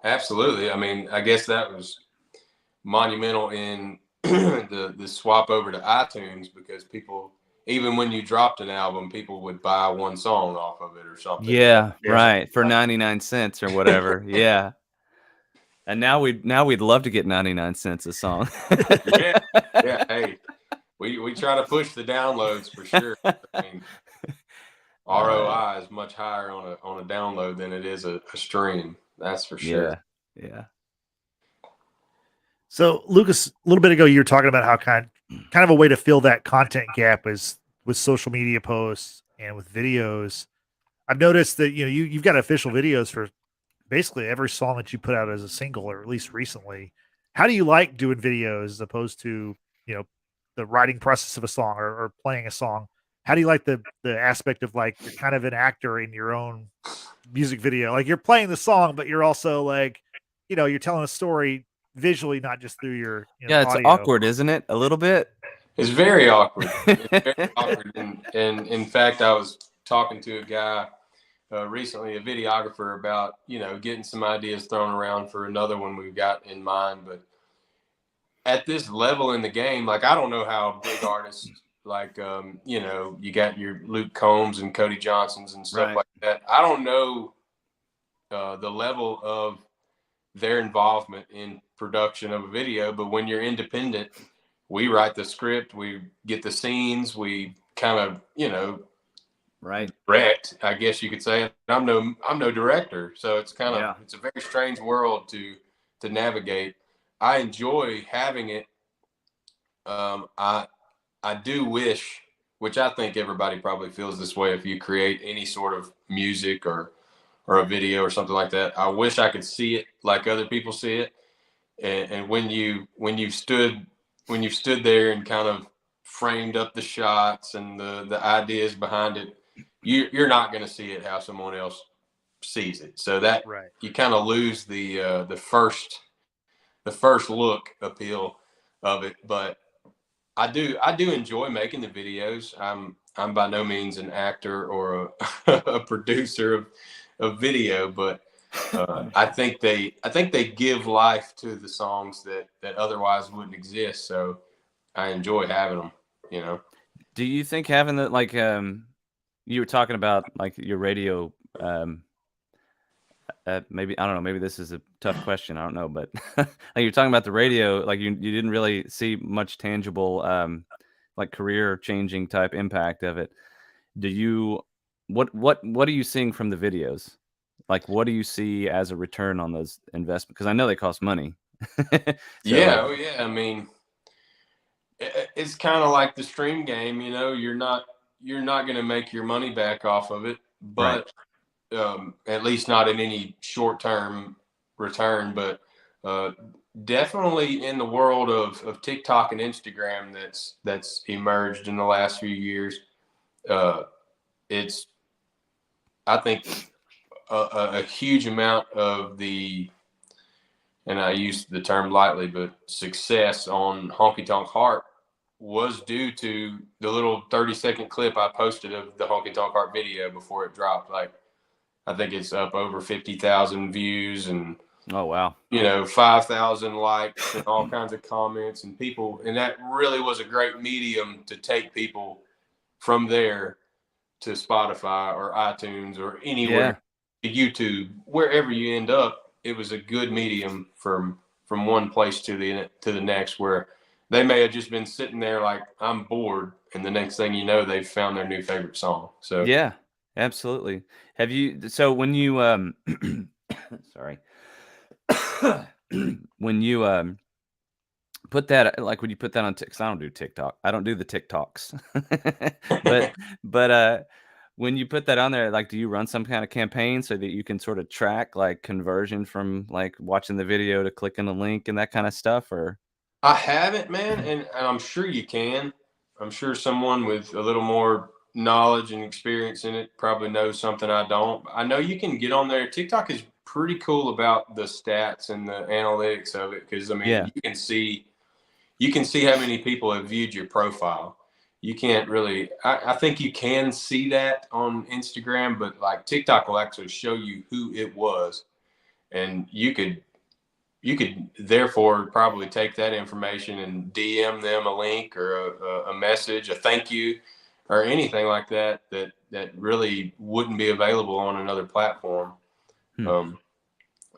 Absolutely. I mean, I guess that was monumental in the swap over to iTunes, because people, even when you dropped an album, people would buy one song off of it or something. Yeah. Right. For 99 cents or whatever. Yeah. And now we'd love to get 99 cents a song. Yeah. Hey, we try to push the downloads for sure. I mean, ROI is much higher on a download than it is a stream. That's for sure. Yeah. So, Lucas, a little bit ago, you were talking about how kind of a way to fill that content gap is with social media posts and with videos. I've noticed that you've got official videos for basically every song that you put out as a single, or at least recently. How do you like doing videos as opposed to the writing process of a song or playing a song? How do you like the aspect of like you're kind of an actor in your own music video? Like you're playing the song, but you're also like you're telling a story visually, not just through your it's audio. awkward, isn't it? A little bit. It's very awkward. It's very awkward. And in fact, I was talking to a guy recently, a videographer, about getting some ideas thrown around for another one we've got in mind. But at this level in the game, like I don't know how big artists like you got your Luke Combs and Cody Johnsons and stuff like that. I don't know the level of their involvement in production of a video, but when you're independent, we write the script, we get the scenes, we kind of direct, I guess you could say. I'm no director, so it's kind of it's a very strange world to navigate. I enjoy having it. I do wish, which I think everybody probably feels this way if you create any sort of music or a video or something like that. I wish I could see it like other people see it. And when you've stood there and kind of framed up the shots and the ideas behind it, you're not going to see it how someone else sees it. So that you kind of lose the first look appeal of it. But I do enjoy making the videos. I'm by no means an actor or a producer of video, but I think they give life to the songs that otherwise wouldn't exist. So I enjoy having them. Do you think having the you were talking about like your radio? Maybe I don't know. Maybe this is a tough question. I don't know, but like you're talking about the radio, like you didn't really see much tangible like career changing type impact of it. Do you? What are you seeing from the videos? Like, what do you see as a return on those investments? Because I know they cost money. Yeah. I mean, it's kind of like the stream game. You're not going to make your money back off of it, but at least not in any short-term return. But definitely in the world of TikTok and Instagram that's emerged in the last few years, it's, I think, a huge amount of the, and I use the term lightly, but success on Honky Tonk Heart was due to the little 30-second clip I posted of the Honky Tonk Heart video before it dropped. Like, I think it's up over 50,000 views and 5,000 likes and all kinds of comments and people. And that really was a great medium to take people from there to Spotify or iTunes or anywhere, YouTube, wherever you end up. It was a good medium from one place to the next, where they may have just been sitting there like, I'm bored, and the next thing you know, they've found their new favorite song. So yeah, absolutely. Have you? So when you sorry, when you put that, like when you put that on TikTok, I don't do TikTok. I don't do the TikToks, but when you put that on there, like, do you run some kind of campaign so that you can sort of track like conversion from like watching the video to clicking the link and that kind of stuff? Or I haven't, man, and I'm sure you can. I'm sure someone with a little more knowledge and experience in it probably knows something I don't. I know you can get on there. TikTok is pretty cool about the stats and the analytics of it, because I mean, you can see how many people have viewed your profile. You can't really, I think you can see that on Instagram, but like TikTok will actually show you who it was, and you could therefore probably take that information and DM them a link or a message, a thank you, or anything like that really wouldn't be available on another platform.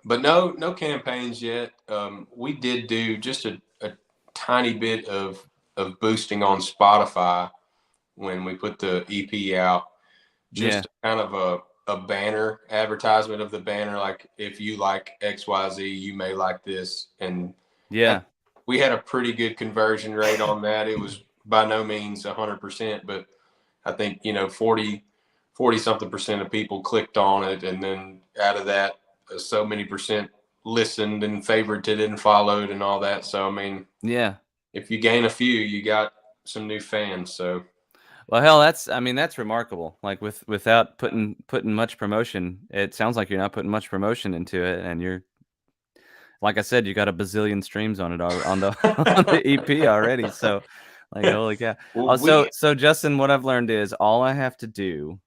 But no campaigns yet. We did do just a tiny bit of boosting on Spotify when we put the EP out. just kind of a banner advertisement of the banner. Like, if you like XYZ, you may like this. And we had a pretty good conversion rate on that. It was by no means 100%, but I think, 40 something percent of people clicked on it. And then out of that, so many percent listened and favorited and followed and all that. So, I mean, if you gain a few, you got some new fans. So, well, hell, that's remarkable. Like, without putting much promotion, it sounds like you're not putting much promotion into it, and you're, like I said, you got a bazillion streams on it on the on the EP already. So, like, holy cow! Well, so Justin, what I've learned is all I have to do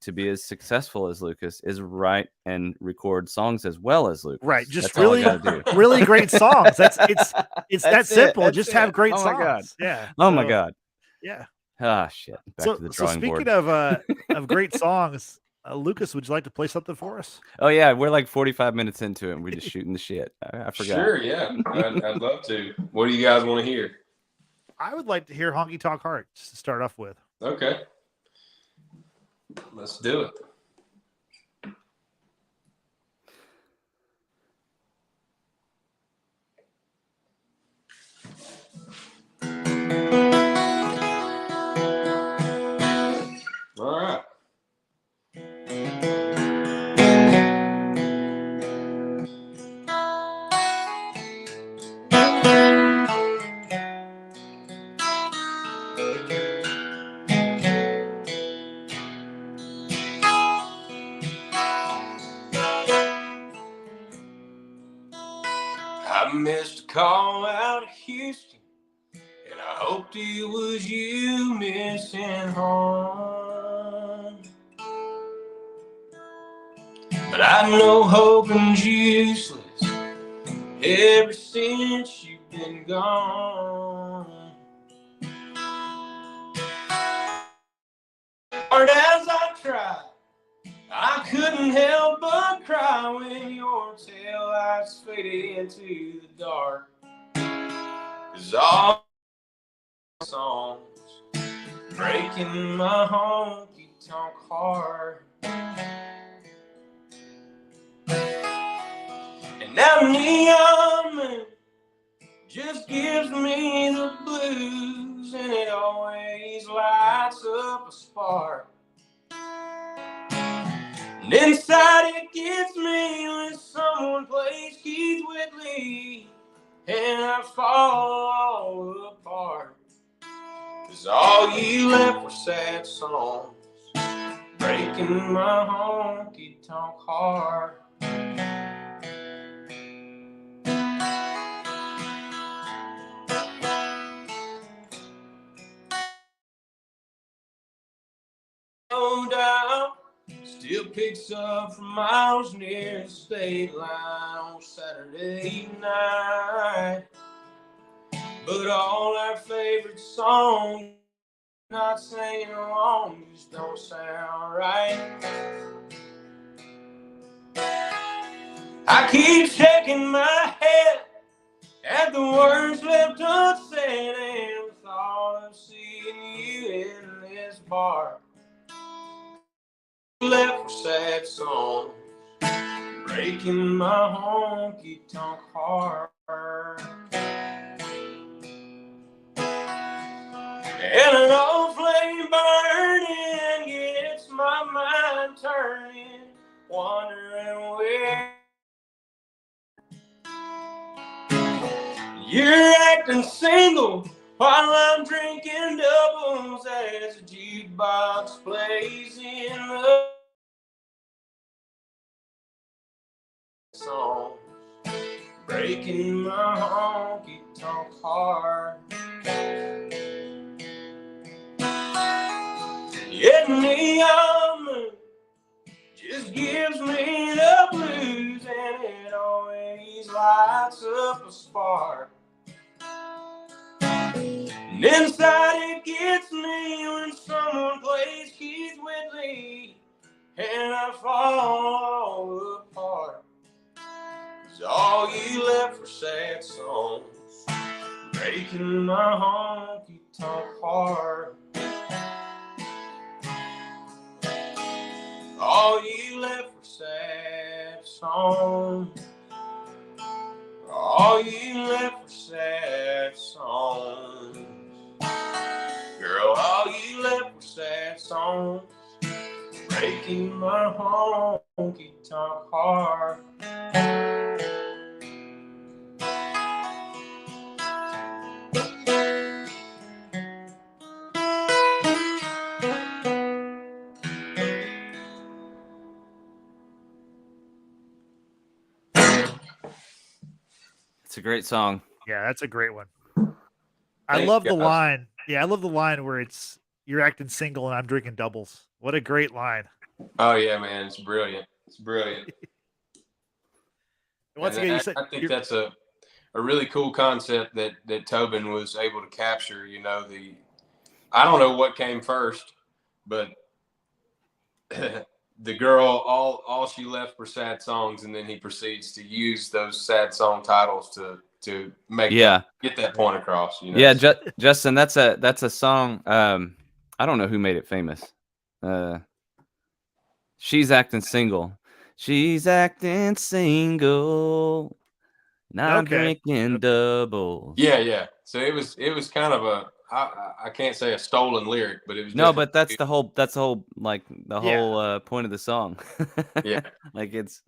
to be as successful as Lucas is write and record songs as well as Lucas. Right, just That's all I really, gotta do. really great songs. It's that simple. That's just it. have great Oh songs. my God. Yeah. Oh my God. Yeah. Ah, shit. Back to the drawing board. Speaking of great songs, Lucas, would you like to play something for us? Oh yeah, we're like 45 minutes into it, and we're just shooting the shit. I forgot. Sure, yeah, I'd love to. What do you guys want to hear? I would like to hear Honky Tonk Heart just to start off with. Okay, let's do it. All right. I missed a call out of Houston, and I hoped it was you missing home. But I know hoping's useless ever since you've been gone. Hard as I tried, I couldn't help but cry when your taillights faded into the dark. 'Cause all songs breaking my honky tonk heart. And now Neon Moon just gives me the blues, and it always lights up a spark. And inside it gets me when someone plays Keith Whitley and I fall all apart. 'Cause all you left were sad songs breaking my honky tonk heart. No doubt still picks up from miles near the state line on Saturday night. But all our favorite songs, not singing along, just don't sound right. I keep shaking my head at the words left unsaid and the thought of seeing you in this bar. Left for sad songs breaking my honky tonk heart. And an old flame burning gets my mind turning, wondering where you're acting single while I'm drinking doubles as the jukebox plays in the songs breaking my honky tonk heart. Yeah, Neon Moon just gives me the blues, and it always lights up a spark. And inside it gets me when someone plays Keith Whitley and I fall apart. 'Cause all you left were sad songs breaking my honky tonk heart. all you left were sad songs. All you left were sad songs. Girl, all you left were sad songs. Breaking my honky tonk heart. It's a great song. Yeah, that's a great one. I Thanks, love the guys. line. Yeah, I love the line where it's you're acting single and I'm drinking doubles. What a great line. Oh yeah, man, it's brilliant. It's brilliant. Once And again, you said I think that's a really cool concept that Tobin was able to capture. You know, I don't know what came first, but the girl, all she left were sad songs, and then he proceeds to use those sad song titles to make get that point across. You know? Yeah, Justin, that's a song. I don't know who made it famous. She's acting single. She's acting single. Not drinking doubles. Yeah. So it was kind of I can't say a stolen lyric, but it was but that's the whole like the whole point of the song. Yeah. Like it's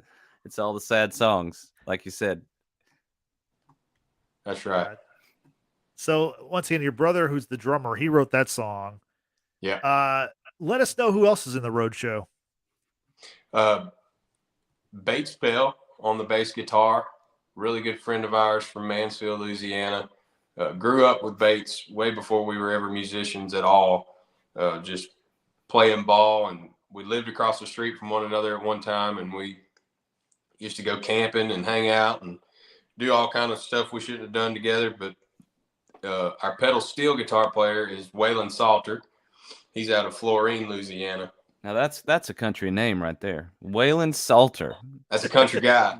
all the sad songs, like you said. That's right. So once again, your brother, who's the drummer, he wrote that song. Yeah. Let us know who else is in the Roadshow. Bates Bell on the bass guitar, really good friend of ours from Mansfield, Louisiana. Grew up with Bates way before we were ever musicians at all. Just playing ball, and we lived across the street from one another at one time, and we used to go camping and hang out and do all kind of stuff we shouldn't have done together. But our pedal steel guitar player is Waylon Salter. He's out of Florine, Louisiana. Now that's a country name right there, Waylon Salter. That's a country guy.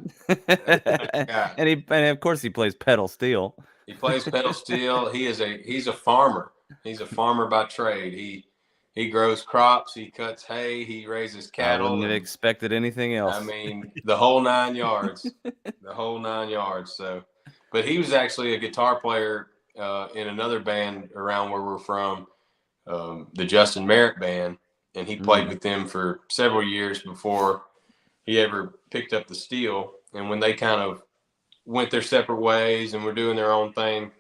And of course he plays pedal steel. He plays pedal steel. He's a farmer. He's a farmer by trade. He grows crops. He cuts hay. He raises cattle. I wouldn't have expected anything else. I mean, the whole 9 yards. The whole 9 yards. So, but he was actually a guitar player in another band around where we're from, the Justin Merritt Band. And he played with them for several years before he ever picked up the steel. And when they kind of went their separate ways and were doing their own thing,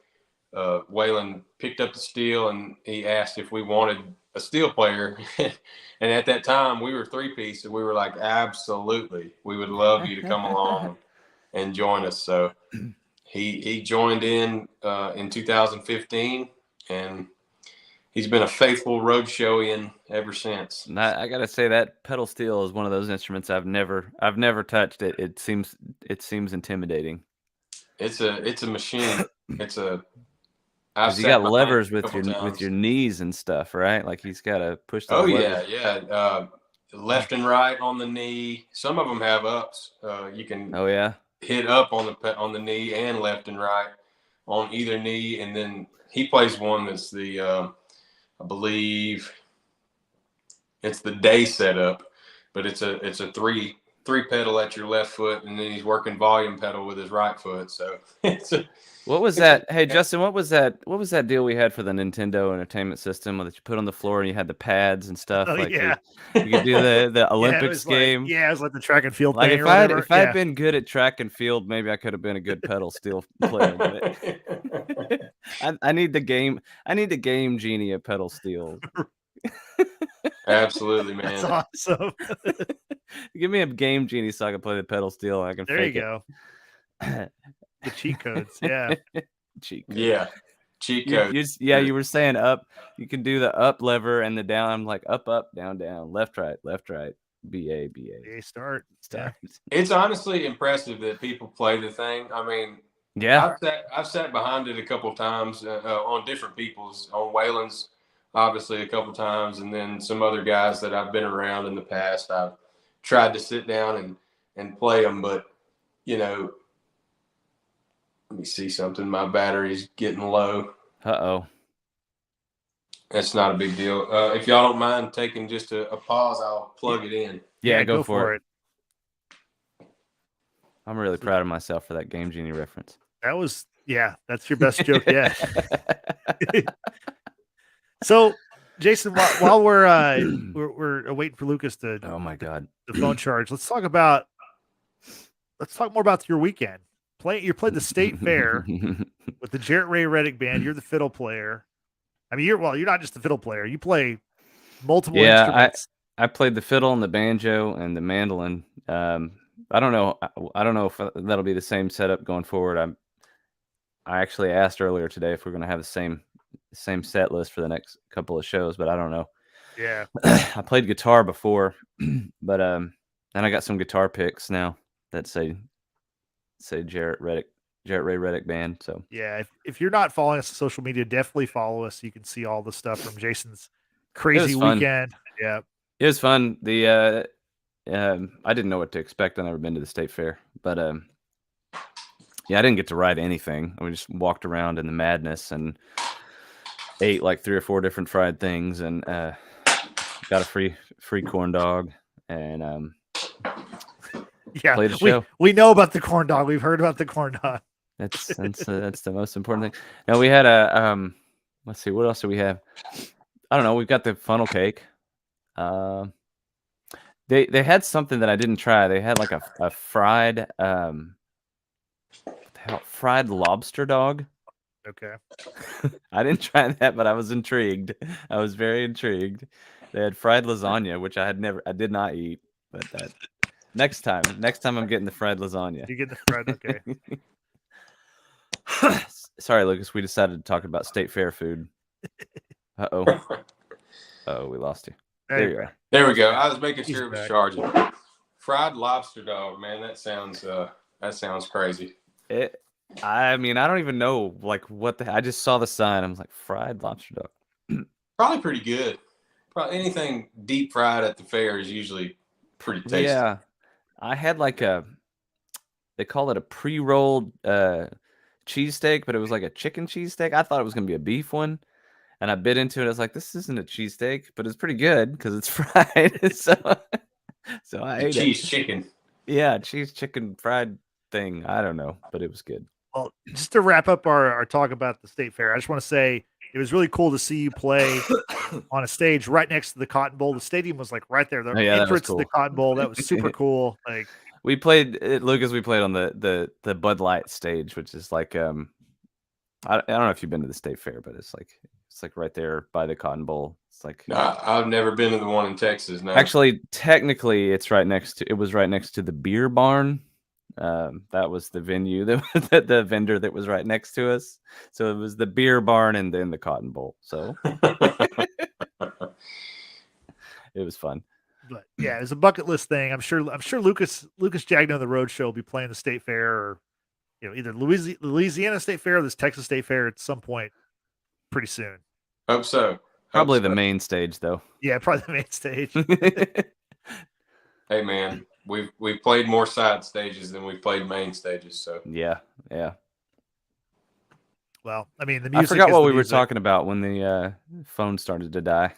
Waylon picked up the steel and he asked if we wanted a steel player. And at that time, we were three-piece, and we were like, absolutely. We would love you to come along and join us. So he joined in 2015, and he's been a faithful roadshowian ever since. I gotta say that pedal steel is one of those instruments I've never touched. It seems intimidating. It's a machine. You got levers with your knees and stuff, right? Like he's got to push the levers. Yeah. Left and right on the knee. Some of them have ups. You can hit up on the knee and left and right on either knee, and then he plays one that's the I believe it's the day setup, but it's a three pedal at your left foot, and then he's working volume pedal with his right foot. So what was that? Hey Justin, what was that deal we had for the Nintendo Entertainment System that you put on the floor and you had the pads and stuff? Oh, like yeah. You could do the Olympics game. It was like the track and field like thing. If I'd been good at track and field, maybe I could have been a good pedal steel player. But I need the game genie at pedal steel. Absolutely, man. That's awesome. Give me a game genie so I can play the pedal steel and I can fake it. There you go. The cheat codes, yeah. Cheat codes. Yeah. Cheat codes. You were saying up. You can do the up lever and the down. I'm like up, down, left, right, BA. Start. Yeah. It's honestly impressive that people play the thing. I mean, yeah, I've sat behind it a couple of times on different people's, on Waylon's obviously a couple of times, and then some other guys that I've been around in the past. I've tried to sit down and play them, but you know, let me see something. My battery's getting low. Uh-oh. That's not a big deal. If y'all don't mind taking just a pause, I'll plug it in. Yeah, go for it. I'm really proud of myself for that Game Genie reference. That was, that's your best joke yet. So, Jason, while we're waiting for Lucas to Oh my God, the phone charge, let's talk more about your weekend. You played the state fair with the Jarrett Ray Reddick band. You're the fiddle player. I mean, you're not just the fiddle player. You play multiple instruments. I played the fiddle and the banjo and the mandolin. I don't know if that'll be the same setup going forward. I actually asked earlier today if we're going to have the same set list for the next couple of shows, but I don't know. Yeah. I played guitar before, but then I got some guitar picks now that say Jarrett Ray Reddick band. So yeah, if you're not following us on social media, definitely follow us. So you can see all the stuff from Jason's crazy weekend. Yeah, it was fun. I didn't know what to expect. I've never been to the state fair, but yeah, I didn't get to ride anything. We just walked around in the madness and ate like 3 or 4 different fried things, and got a free corn dog, and played a show. We know about the corn dog. We've heard about the corn dog. That's the most important thing. Now we had a let's see, what else do we have? I don't know. We've got the funnel cake. They had something that I didn't try. They had like a fried fried lobster dog. Okay. I didn't try that, but I was intrigued. I was very intrigued. They had fried lasagna, which I did not eat, but next time I'm getting the fried lasagna. You get the fried, okay. Sorry, Lucas. We decided to talk about state fair food. Uh-oh, we lost you. There you are. There we go. I was making sure it was charging. Fried lobster dog, man. That sounds crazy. I mean, I don't even know like what I just saw the sign. I was like, fried lobster dog. Probably pretty good. Probably anything deep fried at the fair is usually pretty tasty. Yeah. I had like they call it a pre-rolled cheesesteak, but it was like a chicken cheesesteak. I thought it was gonna be a beef one, and I bit into it. I was like, this isn't a cheesesteak, but it's pretty good because it's fried. so I ate cheese chicken. Yeah, cheese chicken fried thing. I don't know, but it was good. Well, just to wrap up our talk about the state fair, I just want to say it was really cool to see you play on a stage right next to the Cotton Bowl. The stadium was like right there. The entrance to the Cotton Bowl. That was super cool. Like we played, Lucas. We played on the Bud Light stage, which is like I don't know if you've been to the state fair, but it's like right there by the Cotton Bowl. It's like I've never been to the one in Texas. No. Actually, technically, it was right next to the beer barn. That was the venue that the vendor that was right next to us. So it was the beer barn and then the Cotton Bowl. So it was fun. But yeah, it's a bucket list thing. I'm sure Lucas Jagneaux The Roadshow will be playing the state fair, or either Louisiana State Fair or this Texas State Fair at some point pretty soon. Hope so. Probably the main stage though. Yeah, probably the main stage. Hey man, we've played more side stages than we've played main stages. So yeah. Well, I mean, the music. I forgot what we were talking about when the phone started to die.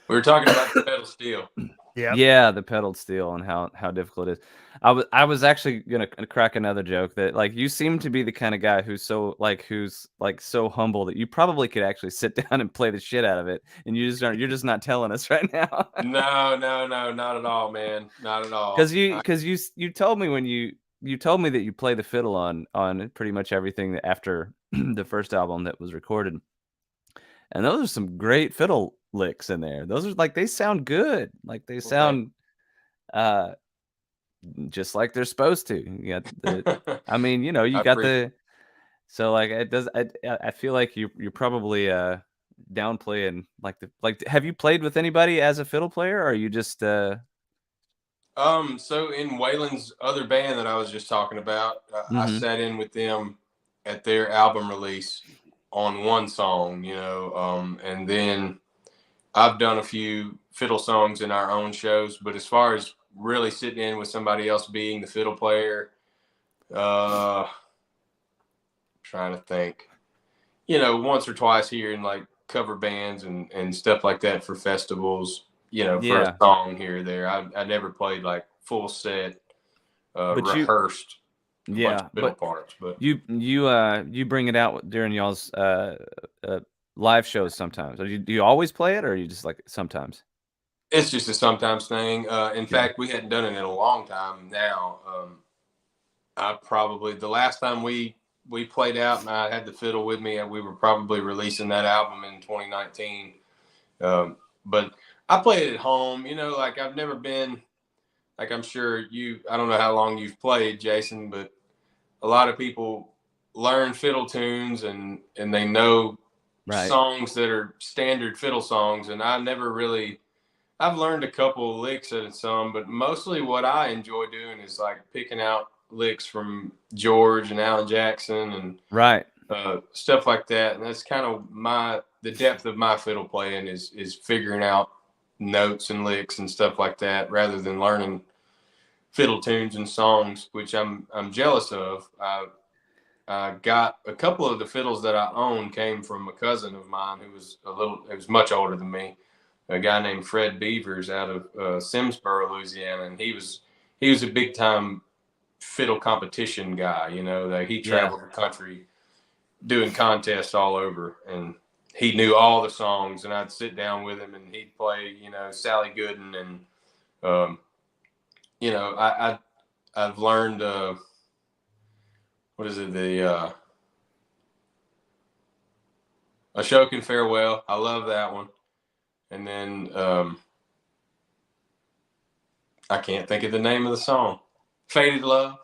We were talking about the pedal steel. Yeah, the pedal steel and how difficult it is. I was actually gonna crack another joke that like you seem to be the kind of guy who's so humble that you probably could actually sit down and play the shit out of it, and you're just not telling us right now. No, not at all, man, not at all. Because you told me when you told me that you play the fiddle on pretty much everything after the first album that was recorded, and those are some great fiddle licks in there. Those are like, they sound good. Like they sound just like they're supposed to. You got I mean, you got so like it does. I feel like you're probably downplaying have you played with anybody as a fiddle player, or are you just so in Waylon's other band that I was just talking about, I sat in with them at their album release on one song, and then I've done a few fiddle songs in our own shows, but as far as really sitting in with somebody else being the fiddle player, trying to think, once or twice here in like cover bands and stuff like that for festivals, for a song here or there. I never played like full set, rehearsed. Fiddle parts, but you bring it out during y'all's live shows sometimes. Do you always play it, or are you just like sometimes? It's just a sometimes thing. In fact, we hadn't done it in a long time now. The last time we played out and I had the fiddle with me, and we were probably releasing that album in 2019. But I play it at home, like I've never been, like I'm sure I don't know how long you've played, Jason, but a lot of people learn fiddle tunes and they know songs that are standard fiddle songs. And I've learned a couple of licks and some, but mostly what I enjoy doing is like picking out licks from George and Alan Jackson and stuff like that. And that's kind of the depth of my fiddle playing is figuring out notes and licks and stuff like that, rather than learning fiddle tunes and songs, which I'm jealous of. I got a couple of the fiddles that I own came from a cousin of mine who was much older than me, a guy named Fred Beavers out of Simsboro, Louisiana, and he was a big time fiddle competition guy. That he traveled the country doing contests all over, and he knew all the songs. And I'd sit down with him, and he'd play, Sally Gooden, and I've learned what is it, the Ashokan Farewell. I love that one. And then I can't think of the name of the song. Faded Love.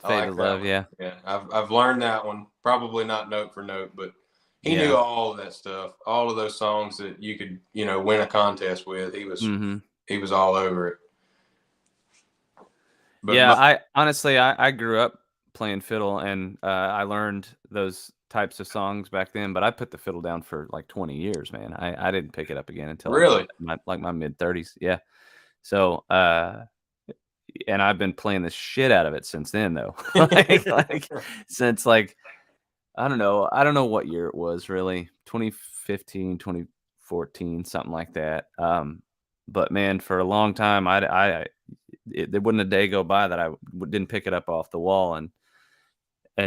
Faded Love, yeah. Yeah, I've learned that one. Probably not note for note, but he knew all of that stuff. All of those songs that you could, win a contest with. He was all over it. But I honestly grew up playing fiddle, and I learned those types of songs back then, but I put the fiddle down for like 20 years, man. I didn't pick it up again until my mid 30s. Yeah. So, and I've been playing the shit out of it since then, though. Since I don't know what year it was, really. 2015, 2014, something like that. But man, for a long time, there wouldn't a day go by that I didn't pick it up off the wall and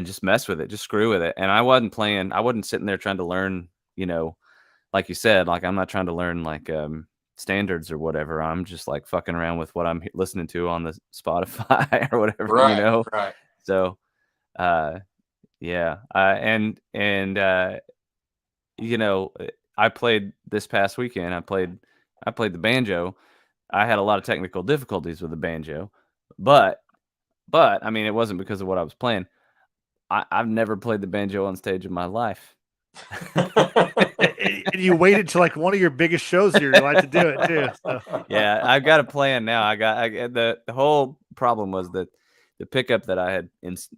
just mess with it, just screw with it. And I wasn't sitting there trying to learn, like you said, like I'm not trying to learn like standards or whatever. I'm just like fucking around with what I'm listening to on the Spotify or whatever, Right. So, I played this past weekend. I played the banjo. I had a lot of technical difficulties with the banjo, but I mean, it wasn't because of what I was playing. I've never played the banjo on stage in my life. And you waited to like one of your biggest shows here to do it too. So. Yeah, I've got a plan now. The whole problem was that the pickup that I had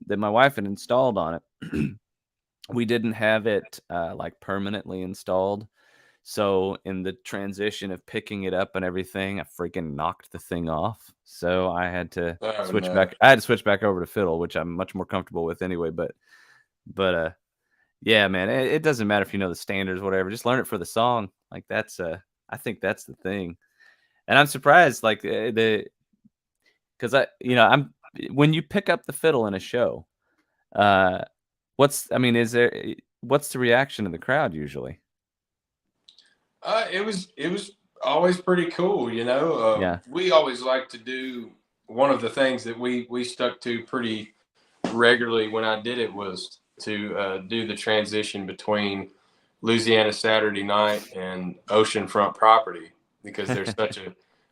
that my wife had installed on it, we didn't have it like permanently installed. So in the transition of picking it up and everything, I freaking knocked the thing off. So I had to switch back. I had to switch back over to fiddle, which I'm much more comfortable with anyway. But yeah, man, it doesn't matter if you know the standards, whatever. Just learn it for the song. Like that's I think that's the thing. And I'm surprised, like because when you pick up the fiddle in a show, what's the reaction of the crowd usually? It was always pretty cool, We always like to do one of the things that we stuck to pretty regularly when I did it was to do the transition between Louisiana Saturday Night and Oceanfront Property, because there's such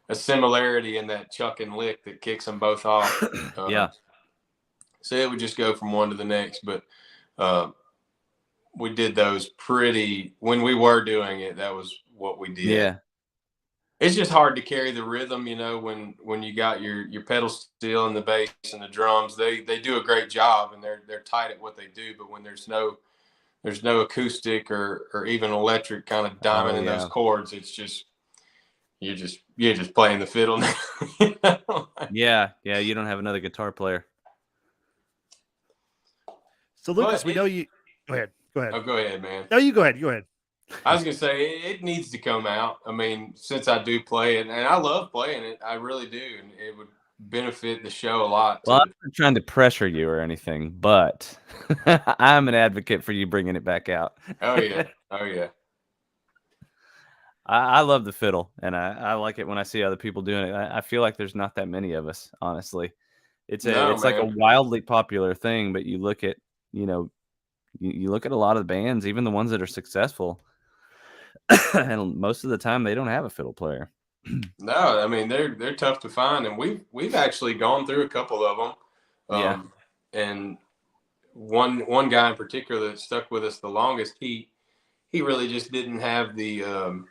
a similarity in that chuck and lick that kicks them both off. So it would just go from one to the next, but we did those when we were doing it, that was what we did. Yeah. It's just hard to carry the rhythm, when you got your pedal steel and the bass and the drums. They do a great job, and they're tight at what they do. But when there's no acoustic or even electric kind of diamond in those chords, it's just you're just playing the fiddle now. Yeah, you don't have another guitar player. So Lucas, we know you. Go ahead. Oh, go ahead, man. No, you go ahead. I was gonna say it needs to come out. I mean, since I do play it, and I love playing it, I really do, and it would benefit the show a lot. Well, I'm not trying to pressure you or anything, but I'm an advocate for you bringing it back out. Oh yeah, oh yeah. I love the fiddle, and I like it when I see other people doing it. I feel like there's not that many of us, honestly. It's like a Man. wildly popular thing, but you look at, you look at a lot of the bands, even the ones that are successful, and most of the time they don't have a fiddle player. No, I mean they're tough to find, and we've actually gone through a couple of them. Yeah. And one guy in particular that stuck with us the longest, he really just didn't have the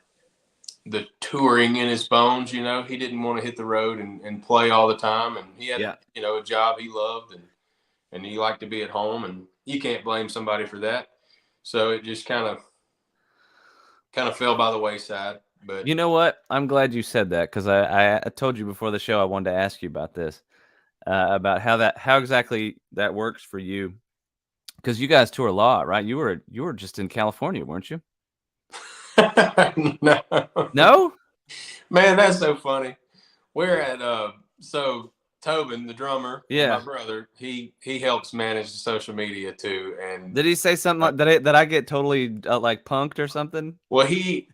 touring in his bones. He didn't want to hit the road and play all the time, and he had a job he loved, and he liked to be at home, and you can't blame somebody for that. So it just kind of fell by the wayside. But You know what? I'm glad you said that, because I told you before the show I wanted to ask you about this, about how exactly that works for you, because you guys tour a lot, right? You were just in California, weren't you? No? Man, that's so funny. We're at so Tobin, the drummer, my brother, he helps manage the social media too. And did he say something like that I get totally like punked or something? Well, he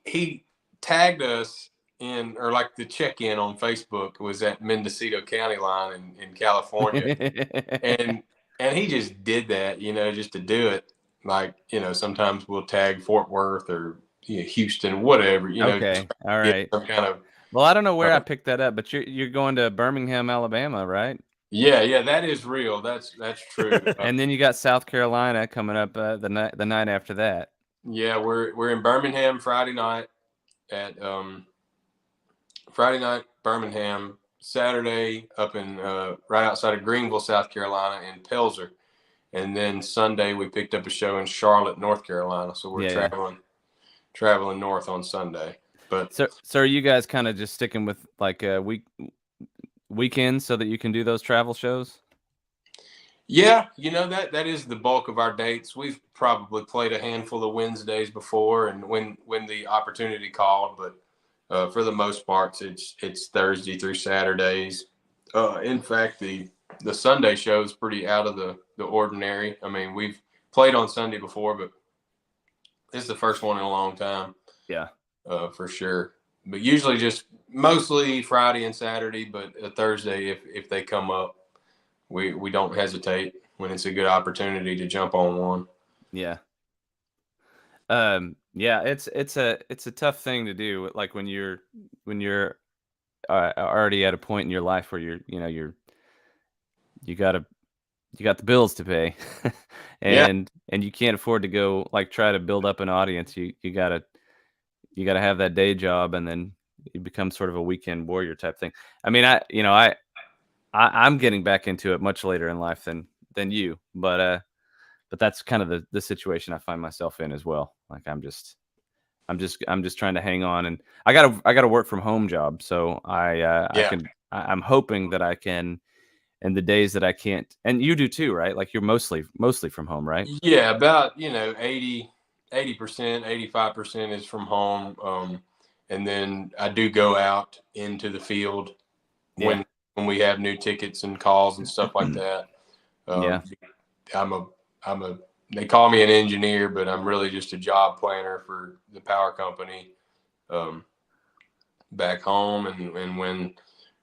tagged us in, or like the check-in on Facebook was at Mendocino County line in California. and he just did that, just to do it. Like, sometimes we'll tag Fort Worth or Houston, whatever, Okay. All right. Some kind of. Well, I don't know where I picked that up, but you're going to Birmingham, Alabama, right? Yeah, that is real. That's true. And then you got South Carolina coming up the night after that. Yeah, we're in Birmingham Friday night at Birmingham, Saturday up in right outside of Greenville, South Carolina, in Pelzer, and then Sunday we picked up a show in Charlotte, North Carolina. So we're traveling north on Sunday. But so are you guys kind of just sticking with like weekends so that you can do those travel shows? Yeah, that is the bulk of our dates. We've probably played a handful of Wednesdays before, and when the opportunity called, but for the most part, it's Thursday through Saturdays. In fact, the Sunday show is pretty out of the ordinary. I mean, we've played on Sunday before, but it's the first one in a long time. Yeah. For sure. But usually just mostly Friday and Saturday, but a Thursday if they come up. We don't hesitate when it's a good opportunity to jump on one. Yeah. Yeah, it's a tough thing to do. Like when you're already at a point in your life where you got the bills to pay, and you can't afford to go like try to build up an audience. You gotta have that day job, and then you become sort of a weekend warrior type thing. I mean, I'm getting back into it much later in life than you, but that's kind of the situation I find myself in as well. Like I'm just trying to hang on, and I got a work from home job, so I'm hoping that I can, and the days that I can't, and you do too, right? Like you're mostly from home, right? Yeah, about 80%, 85% is from home, and then I do go out into the field when we have new tickets and calls and stuff like that. They call me an engineer, but I'm really just a job planner for the power company back home. And when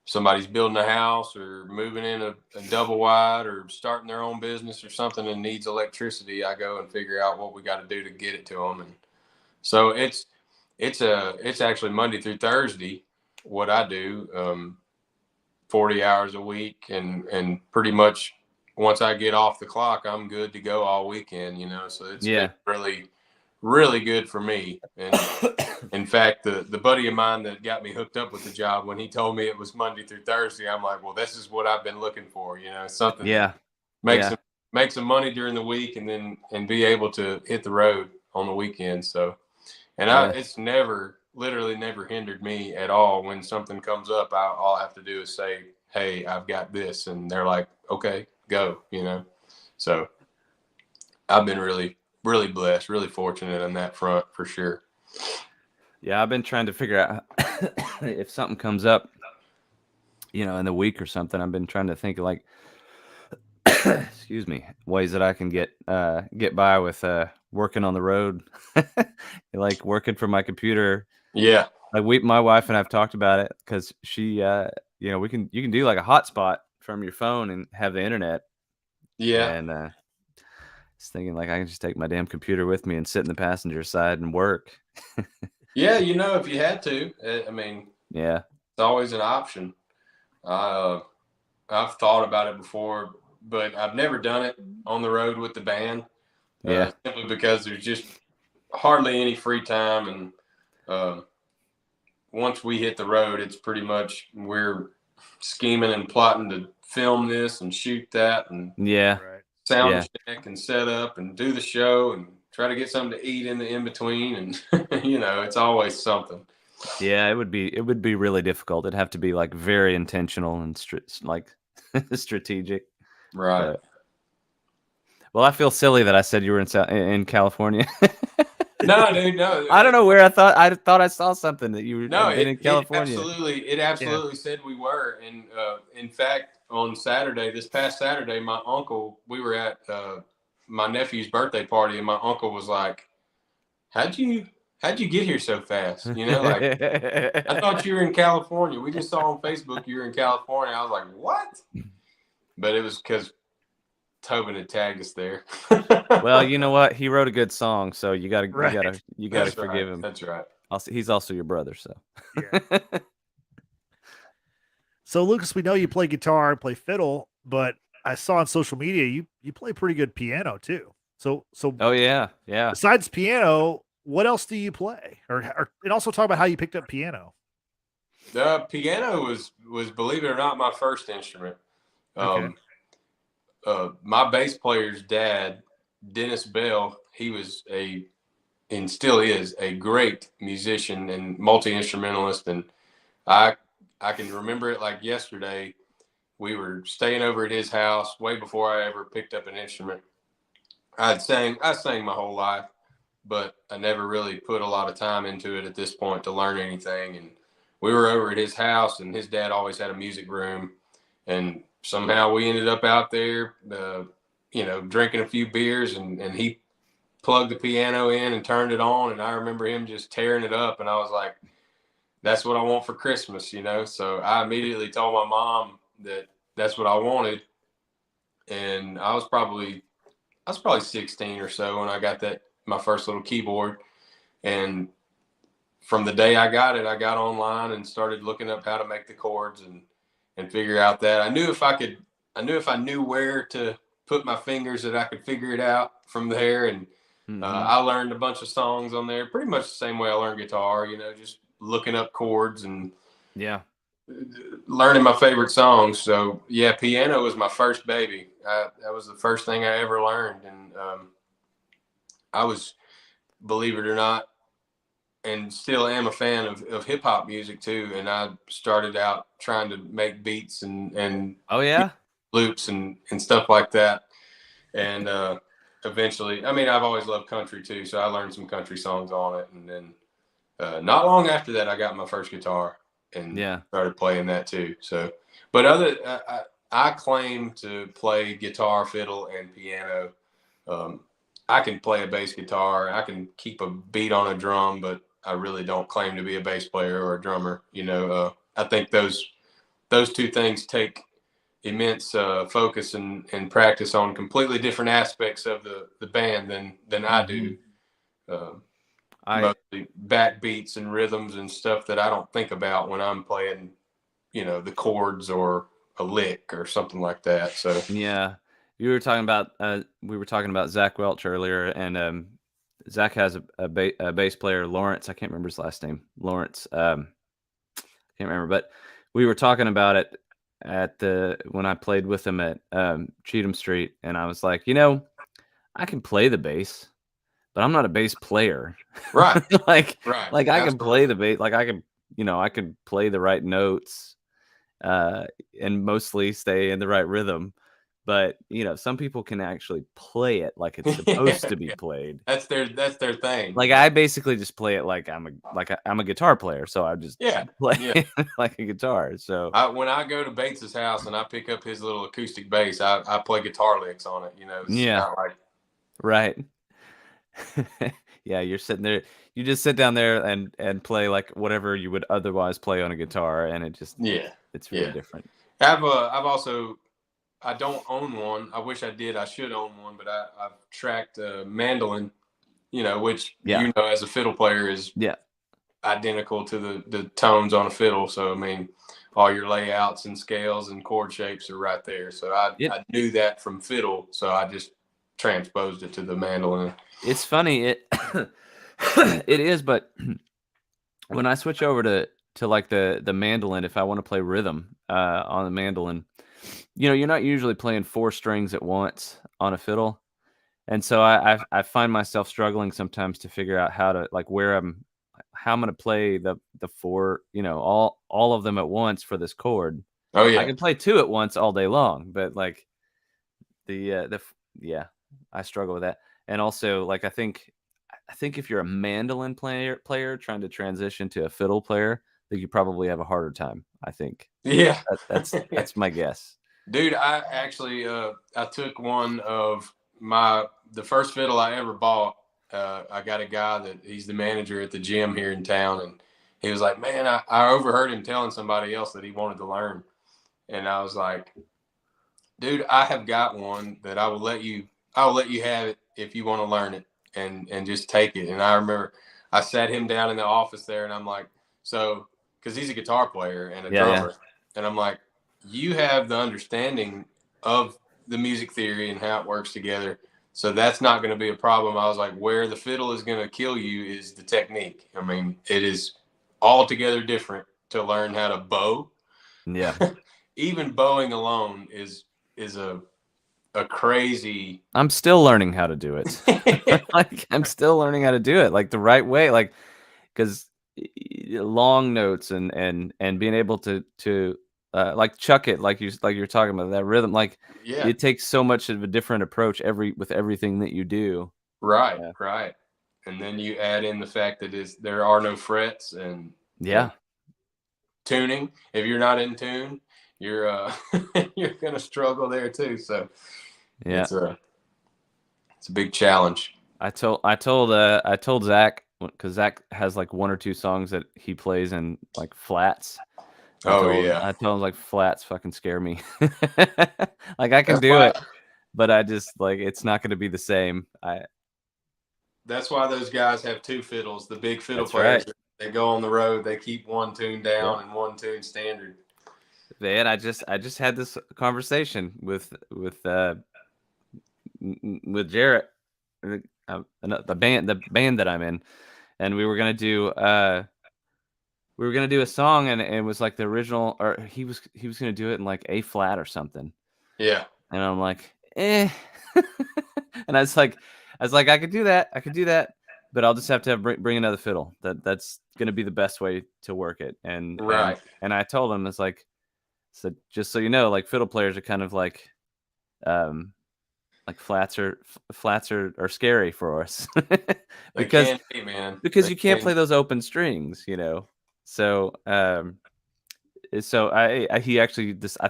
somebody's building a house or moving in a double wide or starting their own business or something and needs electricity, I go and figure out what we got to do to get it to them. And so it's actually Monday through Thursday what I do. 40 hours a week, and pretty much once I get off the clock, I'm good to go all weekend, so it's been really, really good for me. And in fact, the buddy of mine that got me hooked up with the job, when he told me it was Monday through Thursday, I'm like, well, this is what I've been looking for, something that make some money during the week and be able to hit the road on the weekend. So, and it's literally never hindered me at all. When something comes up, all I have to do is say, hey, I've got this. And they're like, okay, go, So I've been really, really blessed, really fortunate on that front for sure. Yeah, I've been trying to figure out if something comes up, in the week or something. I've been trying to think of like, excuse me, ways that I can get by with working on the road, like working from my computer. Yeah. Like my wife and I've talked about it because she, you can do like a hotspot from your phone and have the internet. Yeah. And just thinking like I can just take my damn computer with me and sit in the passenger side and work. Yeah, if you had to, I mean, yeah, it's always an option. I've thought about it before, but I've never done it on the road with the band. Yeah. Simply because there's just hardly any free time, and once we hit the road, it's pretty much we're scheming and plotting to film this and shoot that and yeah, sound check and set up and do the show and try to get something to eat in the in between, and it's always something. Yeah, it would be really difficult. It'd have to be like very intentional and strategic. Right. Well, I feel silly that I said you were in California. No, dude, no. I don't know where I thought I saw something that you were in California. It absolutely said we were. And in fact, on this past Saturday, my uncle, we were at my nephew's birthday party, and my uncle was like, How'd you get here so fast? Like, I thought you were in California. We just saw on Facebook you were in California. I was like, what? But it was because Tobin had tagged us there. Well, you know what? He wrote a good song, so you gotta forgive him. That's right. He's also your brother, so. Yeah. So Lucas, we know you play guitar and play fiddle, but I saw on social media you play pretty good piano too. So. Oh yeah. Besides piano, what else do you play? Or and also talk about how you picked up piano. The piano was believe it or not my first instrument. Okay. My bass player's dad, Dennis Bell, he was and still is a great musician and multi-instrumentalist. And I can remember it like yesterday. We were staying over at his house way before I ever picked up an instrument. I sang my whole life, but I never really put a lot of time into it at this point to learn anything. And we were over at his house, and his dad always had a music room, and somehow we ended up out there, drinking a few beers, and he plugged the piano in and turned it on. And I remember him just tearing it up. And I was like, that's what I want for Christmas, So I immediately told my mom that that's what I wanted. And I was probably 16 or so when I got my first little keyboard. And from the day I got it, I got online and started looking up how to make the chords and figure out that I knew if I knew where to put my fingers that I could figure it out from there. And I learned a bunch of songs on there, pretty much the same way I learned guitar, just looking up chords and learning my favorite songs. So yeah, piano was my first baby. That was the first thing I ever learned. And I was, believe it or not, and still am a fan of hip hop music too. And I started out trying to make beats and loops and stuff like that. And eventually, I mean, I've always loved country too, so I learned some country songs on it. And then not long after that, I got my first guitar and started playing that too. So, but I claim to play guitar, fiddle, and piano. I can play a bass guitar. I can keep a beat on a drum, but I really don't claim to be a bass player or a drummer. I think those two things take immense focus and practice on completely different aspects of the band than I do. Mostly backbeats and rhythms and stuff that I don't think about when I'm playing, the chords or a lick or something like that. So yeah, we were talking about Zach Welch earlier, and Zach has a bass player, Lawrence. I can't remember his last name, Lawrence. Can't remember, but we were talking about it when I played with him at Cheatham Street, and I was like, I can play the bass, but I'm not a bass player. Right. Like Absolutely. I can play the bass, like I can play the right notes, and mostly stay in the right rhythm. But some people can actually play it like it's supposed to be played. That's their thing. Like I basically just play it like I'm a guitar player, so I just play like a guitar. So when I go to Bates's house and I pick up his little acoustic bass, I play guitar licks on it. It's not like right. Yeah, you're sitting there. You just sit down there and play like whatever you would otherwise play on a guitar, and it's very different. I've also. I don't own one. I wish I did. I should own one, but I've tracked a mandolin, which as a fiddle player is identical to the tones on a fiddle. So I mean, all your layouts and scales and chord shapes are right there. So I knew that from fiddle, so I just transposed it to the mandolin. It's funny, it is, but when I switch over to like the mandolin, if I want to play rhythm on the mandolin, you're not usually playing 4 strings at once on a fiddle. And so I find myself struggling sometimes to figure out how to how I'm going to play the 4, all of them at once for this chord. Oh yeah. I can play 2 at once all day long, but like I struggle with that. And also like, I think if you're a mandolin player trying to transition to a fiddle player, I think you probably have a harder time. I think. Yeah. That's my guess. Dude, I actually I took one of the first fiddle I ever bought. I got a guy that he's the manager at the gym here in town, and he was like, "Man, I overheard him telling somebody else that he wanted to learn," and I was like, "Dude, I have got one that I will let you have it if you want to learn it, and just take it." And I remember I sat him down in the office there, and I'm like, "So," because he's a guitar player and a drummer, and I'm like, you have the understanding of the music theory and how it works together. So that's not going to be a problem. I was like, where the fiddle is going to kill you is the technique. I mean, it is altogether different to learn how to bow. Yeah. Even bowing alone is a crazy. I'm still learning how to do it. I'm still learning how to do it like the right way. Like, because long notes and being able to like chuck it like you're talking about that rhythm, like it takes so much of a different approach with everything that you do. Right. And then you add in the fact that there are no frets and tuning. If you're not in tune, you're you're gonna struggle there too. So it's a big challenge. I told Zach, because Zach has like 1 or 2 songs that he plays in like flats. I told him like flats fucking scare me. Like I can do it, but I just like it's not going to be the same. That's why those guys have 2 fiddles. The big fiddle players, they go on the road, they keep 1 tune down and 1 tune standard. Man, I just had this conversation with Jarrett, the band that I'm in, and we were gonna do a song, and it was like the original, or he was gonna do it in like A flat or something. Yeah. And I'm like, and I was like, I could do that, but I'll just have to bring another fiddle. That's gonna be the best way to work it. And I told him, it's like, so just so you know, like fiddle players are kind of like flats are scary for us because you can't play those open strings, So I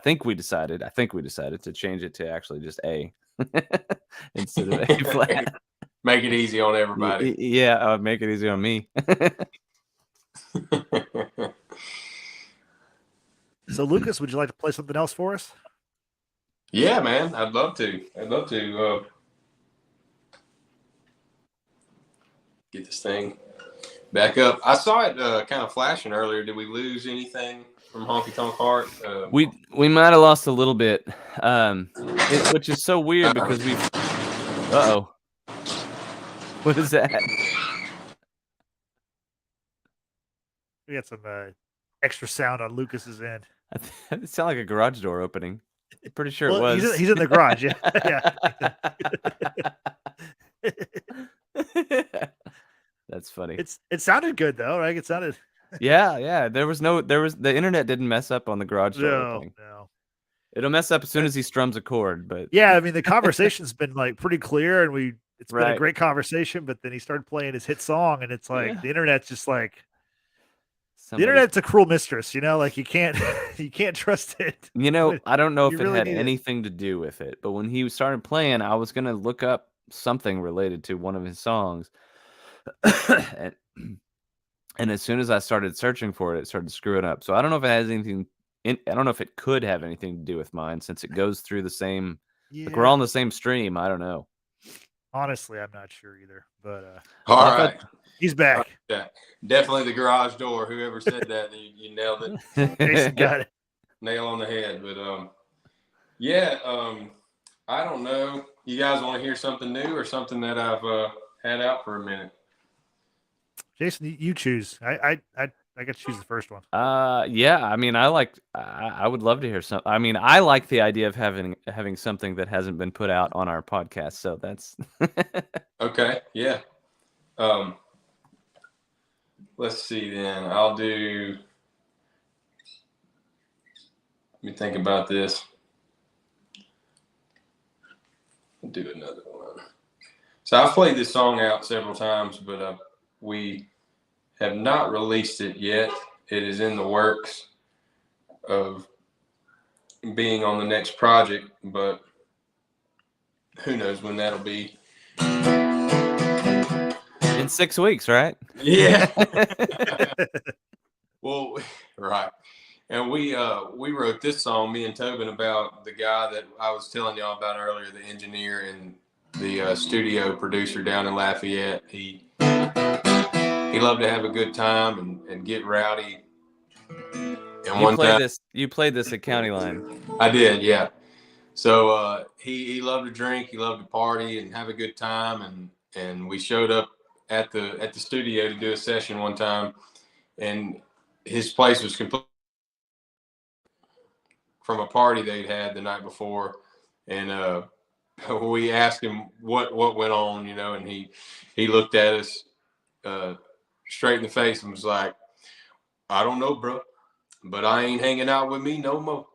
think we decided to change it to actually just A instead of A flat. Make it easy on everybody. Yeah, make it easy on me. So Lucas, would you like to play something else for us? Yeah, man, I'd love to. Get this thing back up. I saw it kind of flashing earlier. Did we lose anything from Honky Tonk Heart? We might have lost a little bit, which is so weird because we've. Uh-oh. What is that? We got some extra sound on Lucas's end. It sounded like a garage door opening. I'm pretty sure it was. He's in the garage. Yeah. That's funny. It sounded good though, right? It sounded. Yeah. The internet didn't mess up on the garage door opening. No. It'll mess up as soon as he strums a chord, but yeah, I mean the conversation's been like pretty clear, and it's been a Right. great conversation. But then he started playing his hit song, and it's like Yeah. the internet's just like the somebody's- internet's a cruel mistress, you know. Like you can't you can't trust it. You know, I don't know if you it really had need it. anything to do with it, but when he started playing, I was gonna look up something related to one of his songs, and, and as soon as I started searching for it, it started screwing up. So I don't know if it has anything. I don't know if it could have anything to do with mine, since it goes through the same. Yeah. Like we're all on the same stream. I don't know. Honestly, I'm not sure either. But All I right. he's back. Yeah, definitely the garage door. Whoever said that, you nailed it. Jason got it. Nail on the head. But yeah, I don't know. You guys want to hear something new or something that I've had out for a minute? Jason, you choose. I got to choose the first one. Yeah. I mean, I would love to hear some. I mean, I like the idea of having something that hasn't been put out on our podcast. So that's Okay. Yeah. Let's see then. I'll do. Let me think about this. I'll do another one. So I've played this song out several times, but we have not released it yet. It is in the works of being on the next project, but who knows when that'll be. in 6 weeks, right? Yeah. Well, right. And we wrote this song, me and Tobin, about the guy that I was telling y'all about earlier, the engineer and the studio producer down in Lafayette. He loved to have a good time and get rowdy. And You played this at County Line. I did, yeah. So he loved to drink, he loved to party and have a good time, and we showed up at the studio to do a session one time, and his place was complete from a party they'd had the night before, and we asked him what went on, you know, and he looked at us straight in the face and was like, "I don't know, bro, but I ain't hanging out with me no more."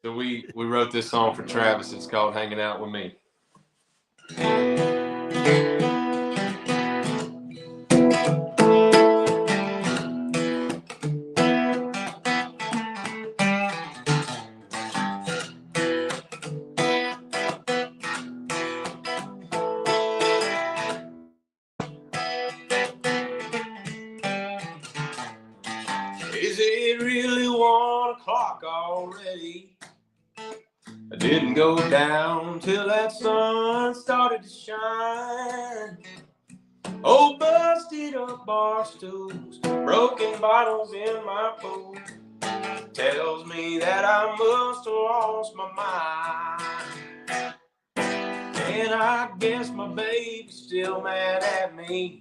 So we wrote this song for Travis. It's called "Hanging Out With Me." Is it really 1 o'clock already? I didn't go down till that sun started to shine. Old busted up bar stools, broken bottles in my pool, tells me that I must have lost my mind. And I guess my baby's still mad at me.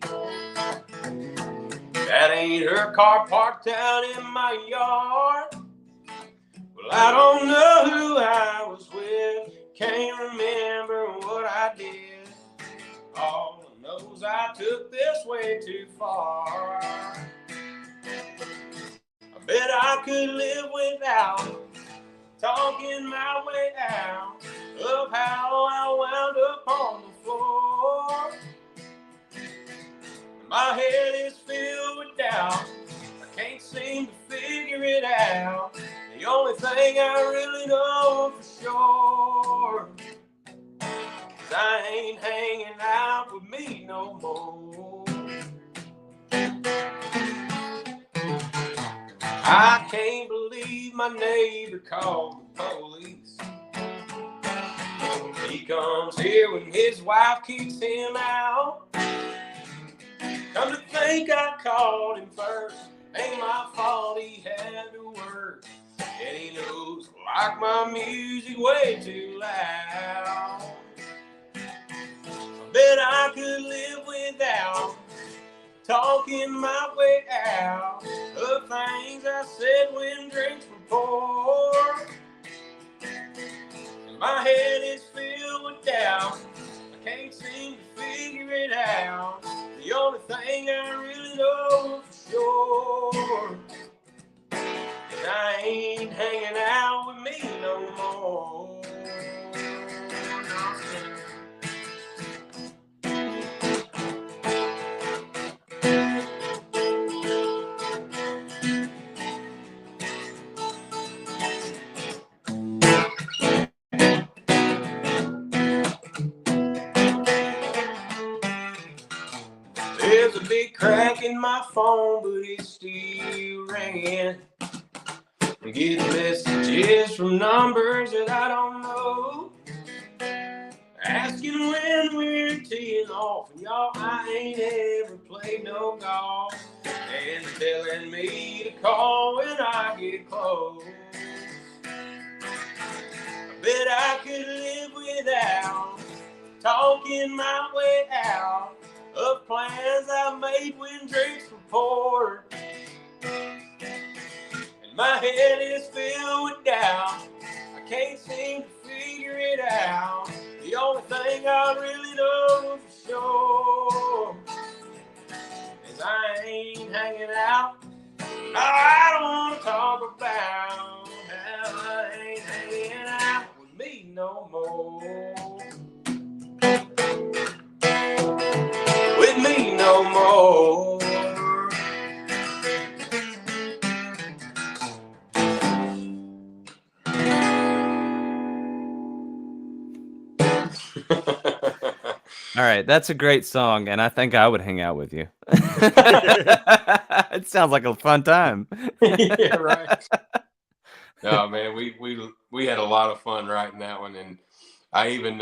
That ain't her car parked out in my yard. Well, I don't know who I was with, can't remember what I did. All I know is I took this way too far. I bet I could live without talking my way out of how I wound up on the floor. My head is filled with doubt. I can't seem to figure it out. The only thing I really know for sure is I ain't hanging out with me no more. I can't believe my neighbor called the police. He comes here when his wife kicks him out. Come to think I called him first. Ain't my fault he had to work. And he knows I like my music way too loud. I bet I could live without talking my way out of things I said when drinks were poured. And my head is filled with doubt. I can't seem to figure it out. The only thing I really know for sure is I ain't hanging out with me no more. phone, but it's still ringing. I get messages from numbers that I don't know, asking when we're teeing off. And y'all, I ain't ever played no golf. And telling me to call when I get close. I bet I could live without talking my way out of plans I made when drinks were poured. And my head is filled with doubt. I can't seem to figure it out. The only thing I really know for sure is I ain't hanging out. No, I don't want to talk about how I ain't hanging out with me no more. With me no more. All right, that's a great song, and I think I would hang out with you. It sounds like a fun time. Yeah, right. No, man, we had a lot of fun writing that one, and I even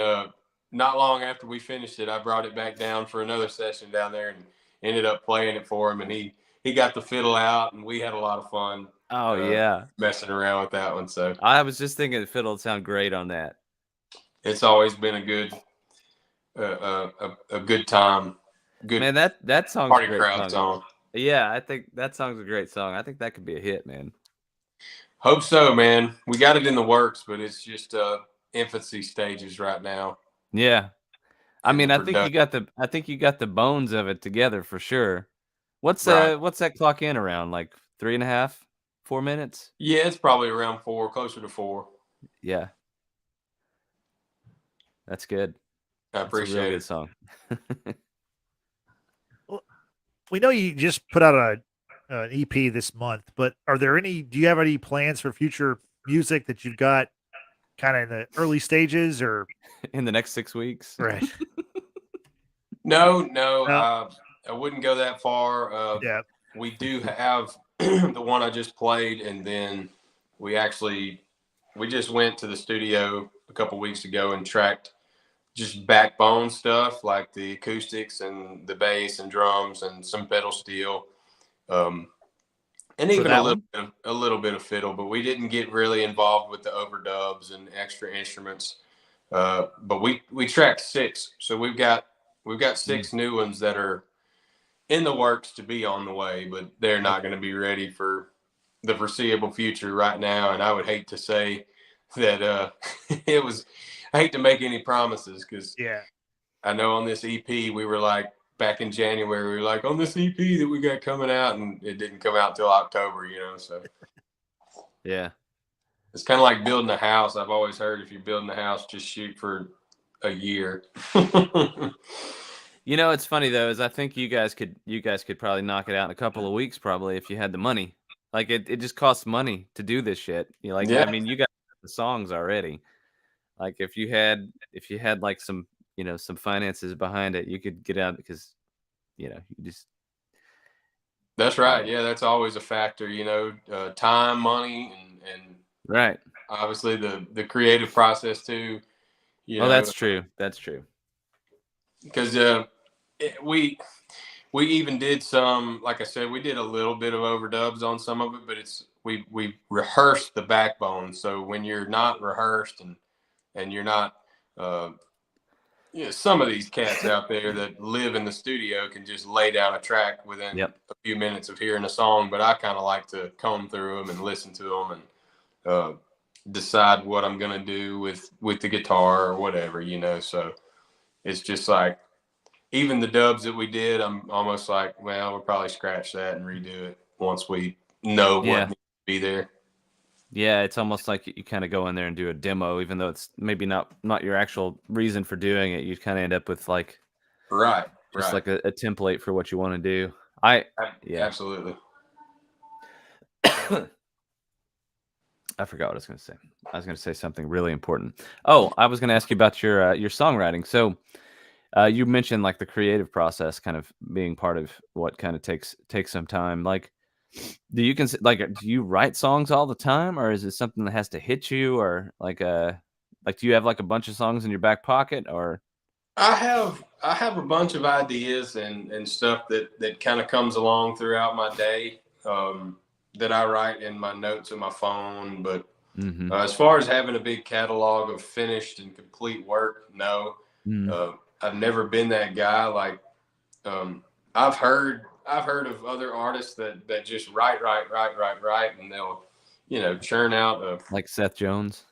not long after we finished it, I brought it back down for another session down there, and ended up playing it for him, and he got the fiddle out, and we had a lot of fun. Oh yeah, messing around with that one. So I was just thinking the fiddle would sound great on that. It's always been a good a good time. Good, man. That song's party a great crowd song. Yeah, I think that song's a great song. I think that could be a hit, man. Hope so, man. We got it in the works, but it's just infancy stages right now. Yeah, I mean, I think you got the bones of it together for sure. What's that clock in around, like 3.5, 4 minutes? Yeah, it's probably around 4, closer to 4. Yeah, that's good. I appreciate it. Good song. Well, we know you just put out an EP this month, but do you have any plans for future music that you've got kind of in the early stages or in the next 6 weeks? Right. No, I wouldn't go that far. Yeah. We do have the one I just played, and then we just went to the studio a couple weeks ago and tracked just backbone stuff like the acoustics and the bass and drums and some pedal steel, and even a little bit of fiddle. But we didn't get really involved with the overdubs and extra instruments. But we tracked 6, so we've got 6 new ones that are in the works to be on the way, but they're not going to be ready for the foreseeable future right now. And I would hate to say that I hate to make any promises, because I know on this EP we were like, back in January, we were like, on this EP that we got coming out, and it didn't come out till October, so yeah, it's kind of like building a house. I've always heard, if you're building a house, just shoot for a year. It's funny though, is I think you guys could probably knock it out in a couple of weeks, probably, if you had the money. Like it just costs money to do this shit. I mean, you got the songs already. Like if you had like some some finances behind it, you could get out, because you just. That's right. Yeah, that's always a factor. Time, money, and right. Obviously the creative process too. That's true. That's true. Because we even did some, like I said, we did a little bit of overdubs on some of it, but we rehearsed the backbone. So when you're not rehearsed and you're not, some of these cats out there that live in the studio can just lay down a track within a few minutes of hearing a song. But I kind of like to comb through them and listen to them and decide what I'm going to do with the guitar or whatever, so it's just like, even the dubs that we did, I'm almost like, well, we'll probably scratch that and redo it once we know what needs to be there. Yeah, it's almost like you kind of go in there and do a demo, even though it's maybe not your actual reason for doing it. You kind of end up with like like a template for what you want to do. Absolutely. I forgot what I was going to say. I was going to say something really important. Oh, I was going to ask you about your songwriting. So You mentioned like the creative process kind of being part of what kind of takes some time. Like, do you write songs all the time, or is it something that has to hit you, or like do you have like a bunch of songs in your back pocket, or? I have a bunch of ideas and stuff that kind of comes along throughout my day, that I write in my notes on my phone. But as far as having a big catalog of finished and complete work, no. I've never been that guy. Like, I've heard of other artists that just write, and they'll, churn out Like Seth Jones.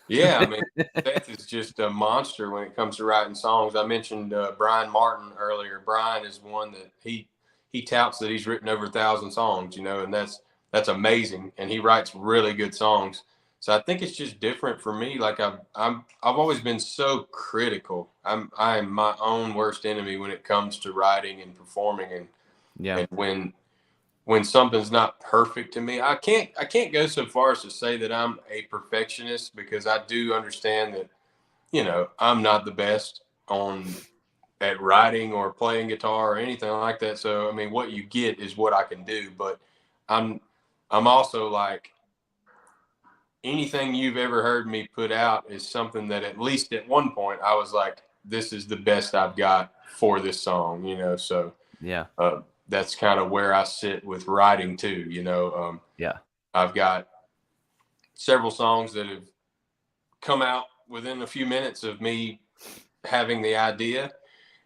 Yeah, I mean, Seth is just a monster when it comes to writing songs. I mentioned Brian Martin earlier. Brian is one that he touts that he's written over 1,000 songs, and that's amazing. And he writes really good songs. So I think it's just different for me. Like I've always been so critical. I am my own worst enemy when it comes to writing and performing. And when something's not perfect to me, I can't go so far as to say that I'm a perfectionist, because I do understand that, I'm not the best at writing or playing guitar or anything like that. So, I mean, what you get is what I can do, but I'm also like, anything you've ever heard me put out is something that at least at one point I was like, this is the best I've got for this song, so yeah. That's kind of where I sit with writing too, I've got several songs that have come out within a few minutes of me having the idea,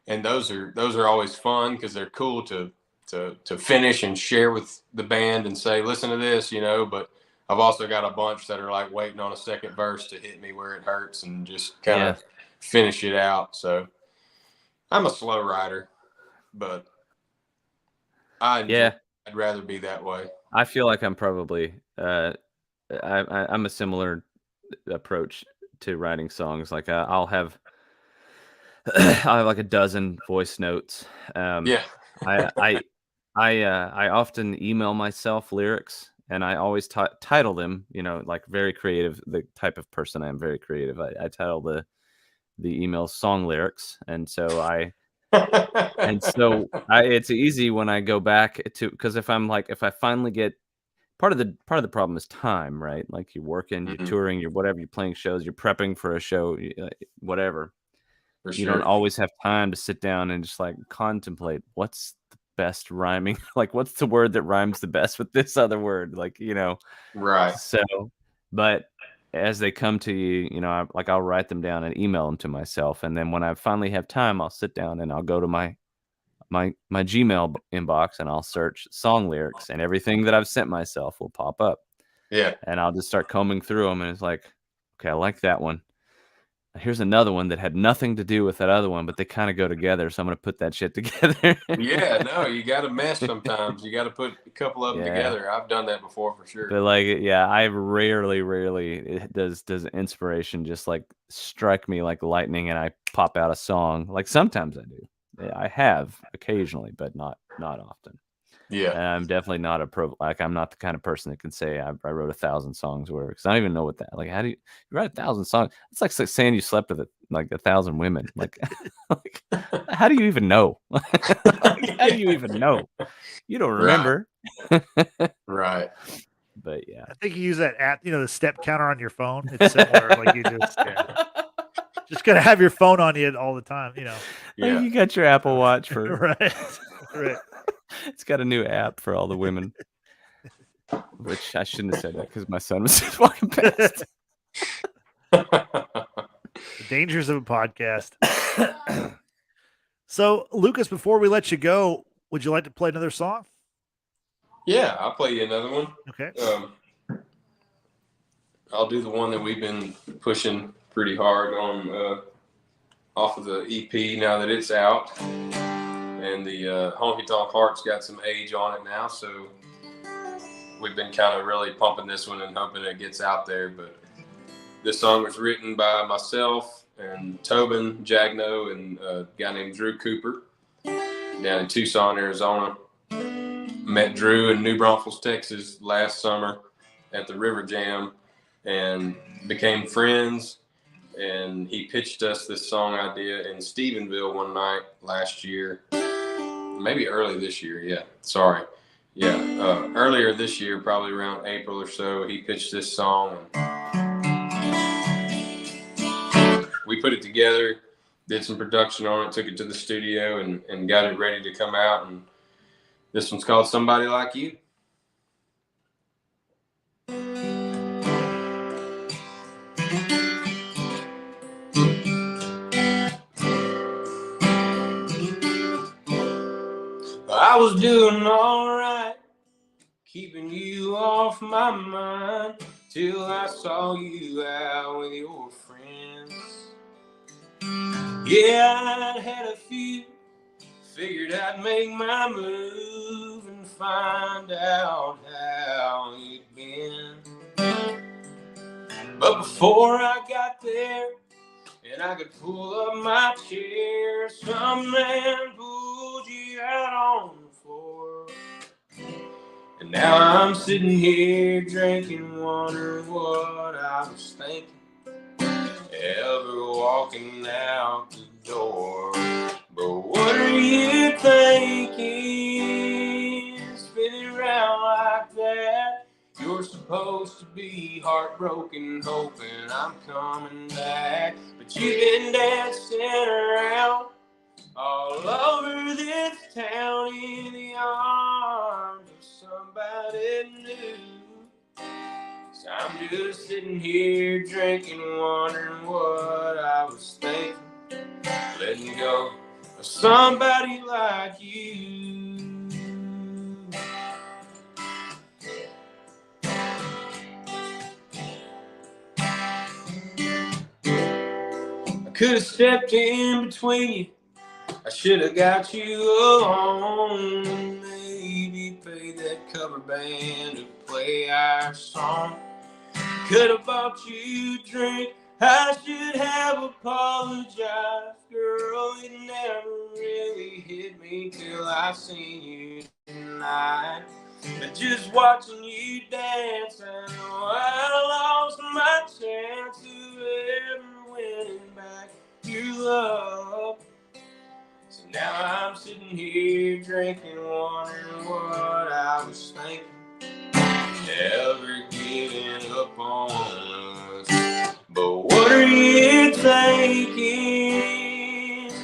and those are always fun because they're cool to finish and share with the band and say, listen to this, but I've also got a bunch that are like waiting on a second verse to hit me where it hurts and just kind of finish it out. So I'm a slow writer, but I'd rather be that way. I feel like I'm probably I'm a similar approach to writing songs. Like I'll have like a dozen voice notes. I often email myself lyrics, and I always title them, like very creative. The type of person I am, very creative. I title the email song lyrics, and so it's easy when I go back to, because if I finally get, part of the problem is time, right? Like you're working, you're touring, you're whatever, you're playing shows, you're prepping for a show, whatever. For you sure. don't always have time to sit down and just like contemplate what's the best rhyming, like what's the word that rhymes the best with this other word, like, Right. So, but as they come to you, I'll write them down and email them to myself, and then when I finally have time, I'll sit down and I'll go to my Gmail inbox and I'll search song lyrics, and everything that I've sent myself will pop up. Yeah. And I'll just start combing through them, and it's like, okay, I like that one. Here's another one that had nothing to do with that other one, but they kind of go together. So I'm going to put that shit together. Yeah, no, you got to mess sometimes. You got to put a couple of them together. I've done that before for sure. But I rarely does inspiration just like strike me like lightning and I pop out a song. Like sometimes I do. I have occasionally, but not often. Yeah. And I'm definitely not I'm not the kind of person that can say I wrote 1,000 songs, where, because I don't even know what that, like, how do you write 1,000 songs? It's like saying you slept with like 1,000 women. Like, how do you even know? How do you even know? You don't remember. Right. But yeah, I think you use that app, the step counter on your phone. It's similar. Like you just gotta have your phone on you all the time. Yeah. Like you got your Apple Watch for right. It's got a new app for all the women, which I shouldn't have said that because my son was just walking past. The dangers of a podcast. So, Lucas, before we let you go, would you like to play another song? Yeah, I'll play you another one. Okay. I'll do the one that we've been pushing pretty hard on off of the EP now that it's out. And the Honky Tonk Heart's got some age on it now, so we've been kind of really pumping this one and hoping it gets out there. But this song was written by myself and Tobin Jagneaux and a guy named Drew Cooper down in Tucson, Arizona. Met Drew in New Braunfels, Texas last summer at the River Jam and became friends. and he pitched us this song idea in Stephenville one night last year, maybe early this year. Yeah, sorry. Yeah, earlier this year, probably around April or so, he pitched this song. And we put it together, did some production on it, took it to the studio, and got it ready to come out. And this one's called Somebody Like You. I was doing all right, keeping you off my mind, till I saw you out with your friends. Yeah, I'd had a few, figured I'd make my move and find out how you'd been. But before I got there, and I could pull up my chair, some man pulled you out on the floor. And now I'm sitting here drinking, wondering what I was thinking, ever walking out the door. But what are you thinking, spinning around like that? You're supposed to be heartbroken, hoping I'm coming back. But you've been dancing around all over this town in the arms of somebody new. So I'm just sitting here drinking, wondering what I was thinking, letting go of somebody like you. I could have stepped in between you, I should have got you alone, maybe paid that cover band to play our song. Could have bought you a drink, I should have apologized. Girl, it never really hit me till I seen you tonight. But just watching you dance, I know I lost my chance of ever winning back your love. So now I'm sitting here drinking, wondering what I was thinking, never giving up on us. But what are you thinking,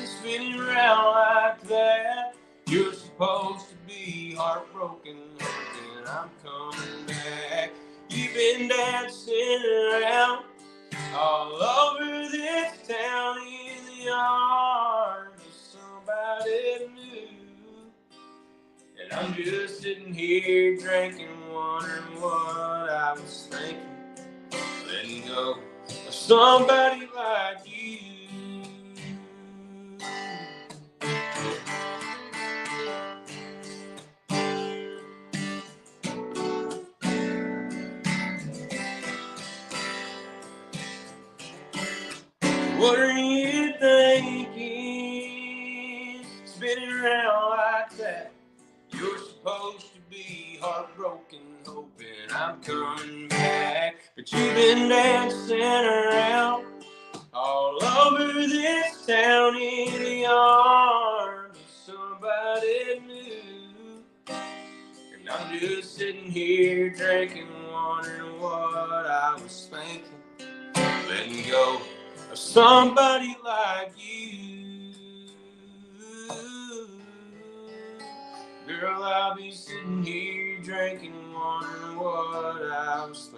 spinning around like that? You're supposed to be heartbroken, hoping I'm coming back. You've been dancing around all over this town in the arms of somebody new. And I'm just sitting here drinking, wondering what I was thinking, letting go of somebody like you. What are you thinking, spinning around like that? You're supposed to be heartbroken, hoping I'm coming back. But you've been dancing around all over this town in the arms of somebody new. And I'm just sitting here drinking, wondering what I was thinking, letting go of somebody like you. Girl, I'll be sitting here drinking, wondering what I was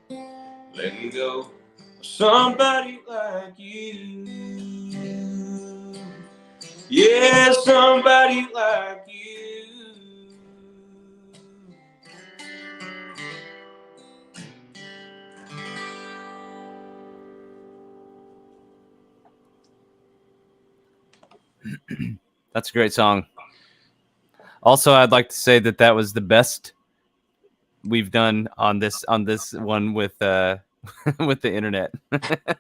thinking, letting go of somebody like you. Yeah, somebody like you. That's a great song. Also, I'd like to say that was the best we've done on this one with with the internet.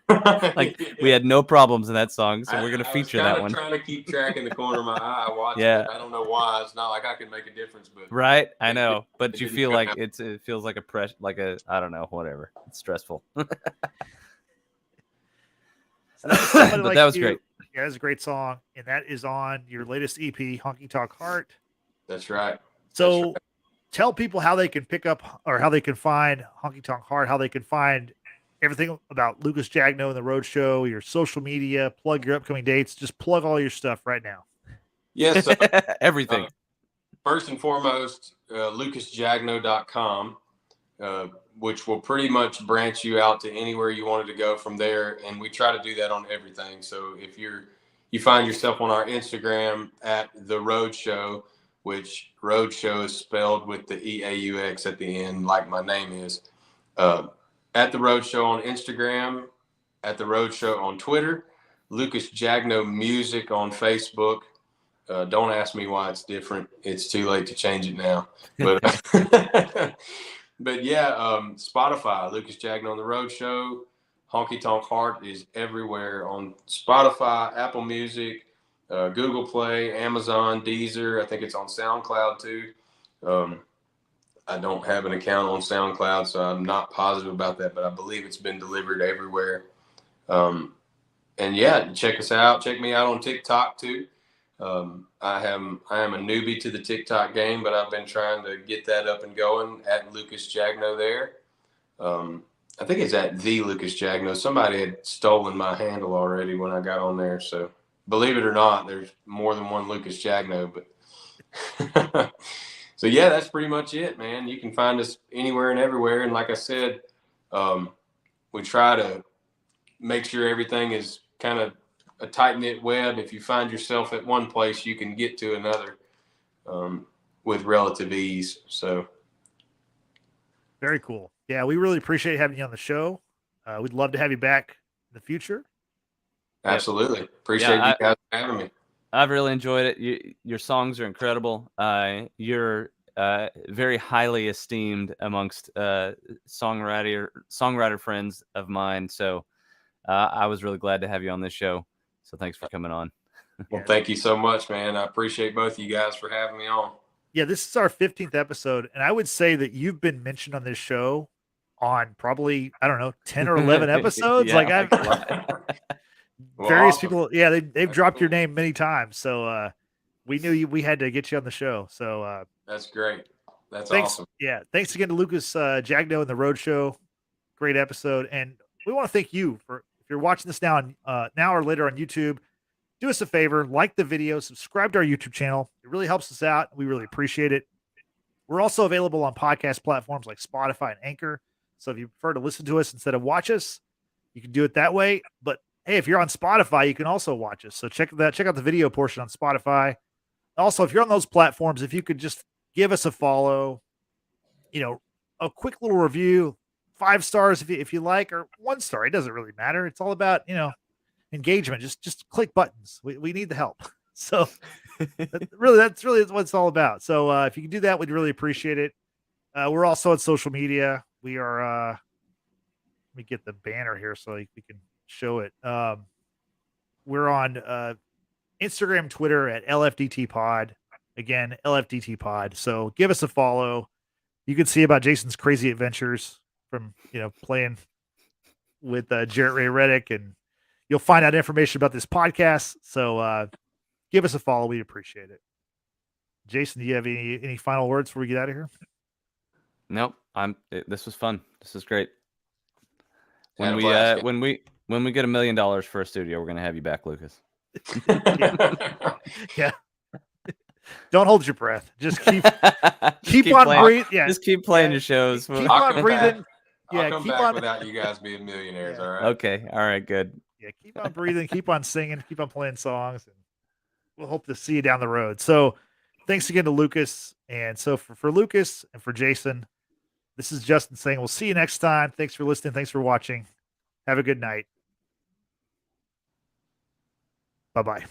Like we had no problems in that song, so we're gonna feature that one. I was trying to keep track in the corner of my eye watching Yeah. it. I don't know why. It's not like I can make a difference, but Right, I know, but it you didn't feel come like out. it feels like I don't know, whatever. It's stressful. So that was Somebody But Like that was You. great. Yeah, that's a great song, and that is on your latest EP, Honky Tonk Heart. That's right. So tell people how they can pick up or how they can find Honky Tonk Heart, how they can find everything about Lucas Jagneaux and the Roadshow, your social media, plug your upcoming dates, just plug all your stuff right now. Yes. Everything. First and foremost, lucasjagneaux.com, which will pretty much branch you out to anywhere you wanted to go from there. And we try to do that on everything. So if you find yourself on our Instagram at The Roadshow, which Roadshow is spelled with the EAUX at the end, like my name is, at The Roadshow on Instagram, at The Roadshow on Twitter, Lucas Jagneaux Music on Facebook. Don't ask me why it's different. It's too late to change it now. But but yeah, Spotify, Lucas Jagneaux The Roadshow. Honky Tonk Heart is everywhere on Spotify, Apple Music, Google Play, Amazon, Deezer. I think it's on SoundCloud too. I don't have an account on SoundCloud, so I'm not positive about that, but I believe it's been delivered everywhere. And yeah, check us out. Check me out on TikTok too. I am a newbie to the TikTok game, but I've been trying to get that up and going at Lucas Jagneaux there. I think it's at the Lucas Jagneaux. Somebody had stolen my handle already when I got on there. So believe it or not, there's more than one Lucas Jagneaux, but so yeah, that's pretty much it, man. You can find us anywhere and everywhere. And like I said, we try to make sure everything is kind of a tight-knit web. If you find yourself at one place, you can get to another with relative ease. So very cool. Yeah, we really appreciate having you on the show. We'd love to have you back in the future. Absolutely. Appreciate you guys having me. I've really enjoyed it. Your songs are incredible. You're very highly esteemed amongst songwriter friends of mine. So I was really glad to have you on this show. So thanks for coming on. Well, thank you so much, man. I appreciate both of you guys for having me on. Yeah, this is our 15th episode, and I would say that you've been mentioned on this show on probably, I don't know, 10 or 11 episodes. Yeah, like I've various awesome. people. Yeah, they've dropped your name many times. So we knew we had to get you on the show. So that's great. That's thanks. awesome. Yeah. Thanks again to Lucas Jagneaux and the Roadshow. Great episode. And we want to thank you for, if you're watching this now or later on YouTube, do us a favor, like the video, subscribe to our YouTube channel. It really helps us out. We really appreciate it. We're also available on podcast platforms like Spotify and Anchor. So if you prefer to listen to us instead of watch us, you can do it that way. But hey, if you're on Spotify, you can also watch us. So check out the video portion on Spotify. Also, if you're on those platforms, if you could just give us a follow, a quick little review, 5 stars if you like, or 1 star. It doesn't really matter. It's all about, engagement. Just click buttons. We need the help. So that's really what it's all about. So if you can do that, we'd really appreciate it. We're also on social media. We are, let me get the banner here so we can show it. We're on Instagram, Twitter at LFDT Pod. Again, LFDT Pod. So give us a follow. You can see about Jason's crazy adventures from, playing with Jarrett Ray Reddick, and you'll find out information about this podcast. So give us a follow. We'd appreciate it. Jason, do you have any final words before we get out of here? Nope. This was fun. This is great. When we blast, get $1 million for a studio, we're gonna have you back, Lucas. Yeah. Don't hold your breath. Just keep on breathing. Yeah. Just keep playing your shows. Keep on breathing. I'll come back without you guys being millionaires. Yeah. All right. Okay. All right. Good. Yeah. Keep on breathing. Keep on singing. Keep on playing songs. And we'll hope to see you down the road. So thanks again to Lucas. And so for Lucas and for Jason, this is Justin saying we'll see you next time. Thanks for listening. Thanks for watching. Have a good night. Bye-bye.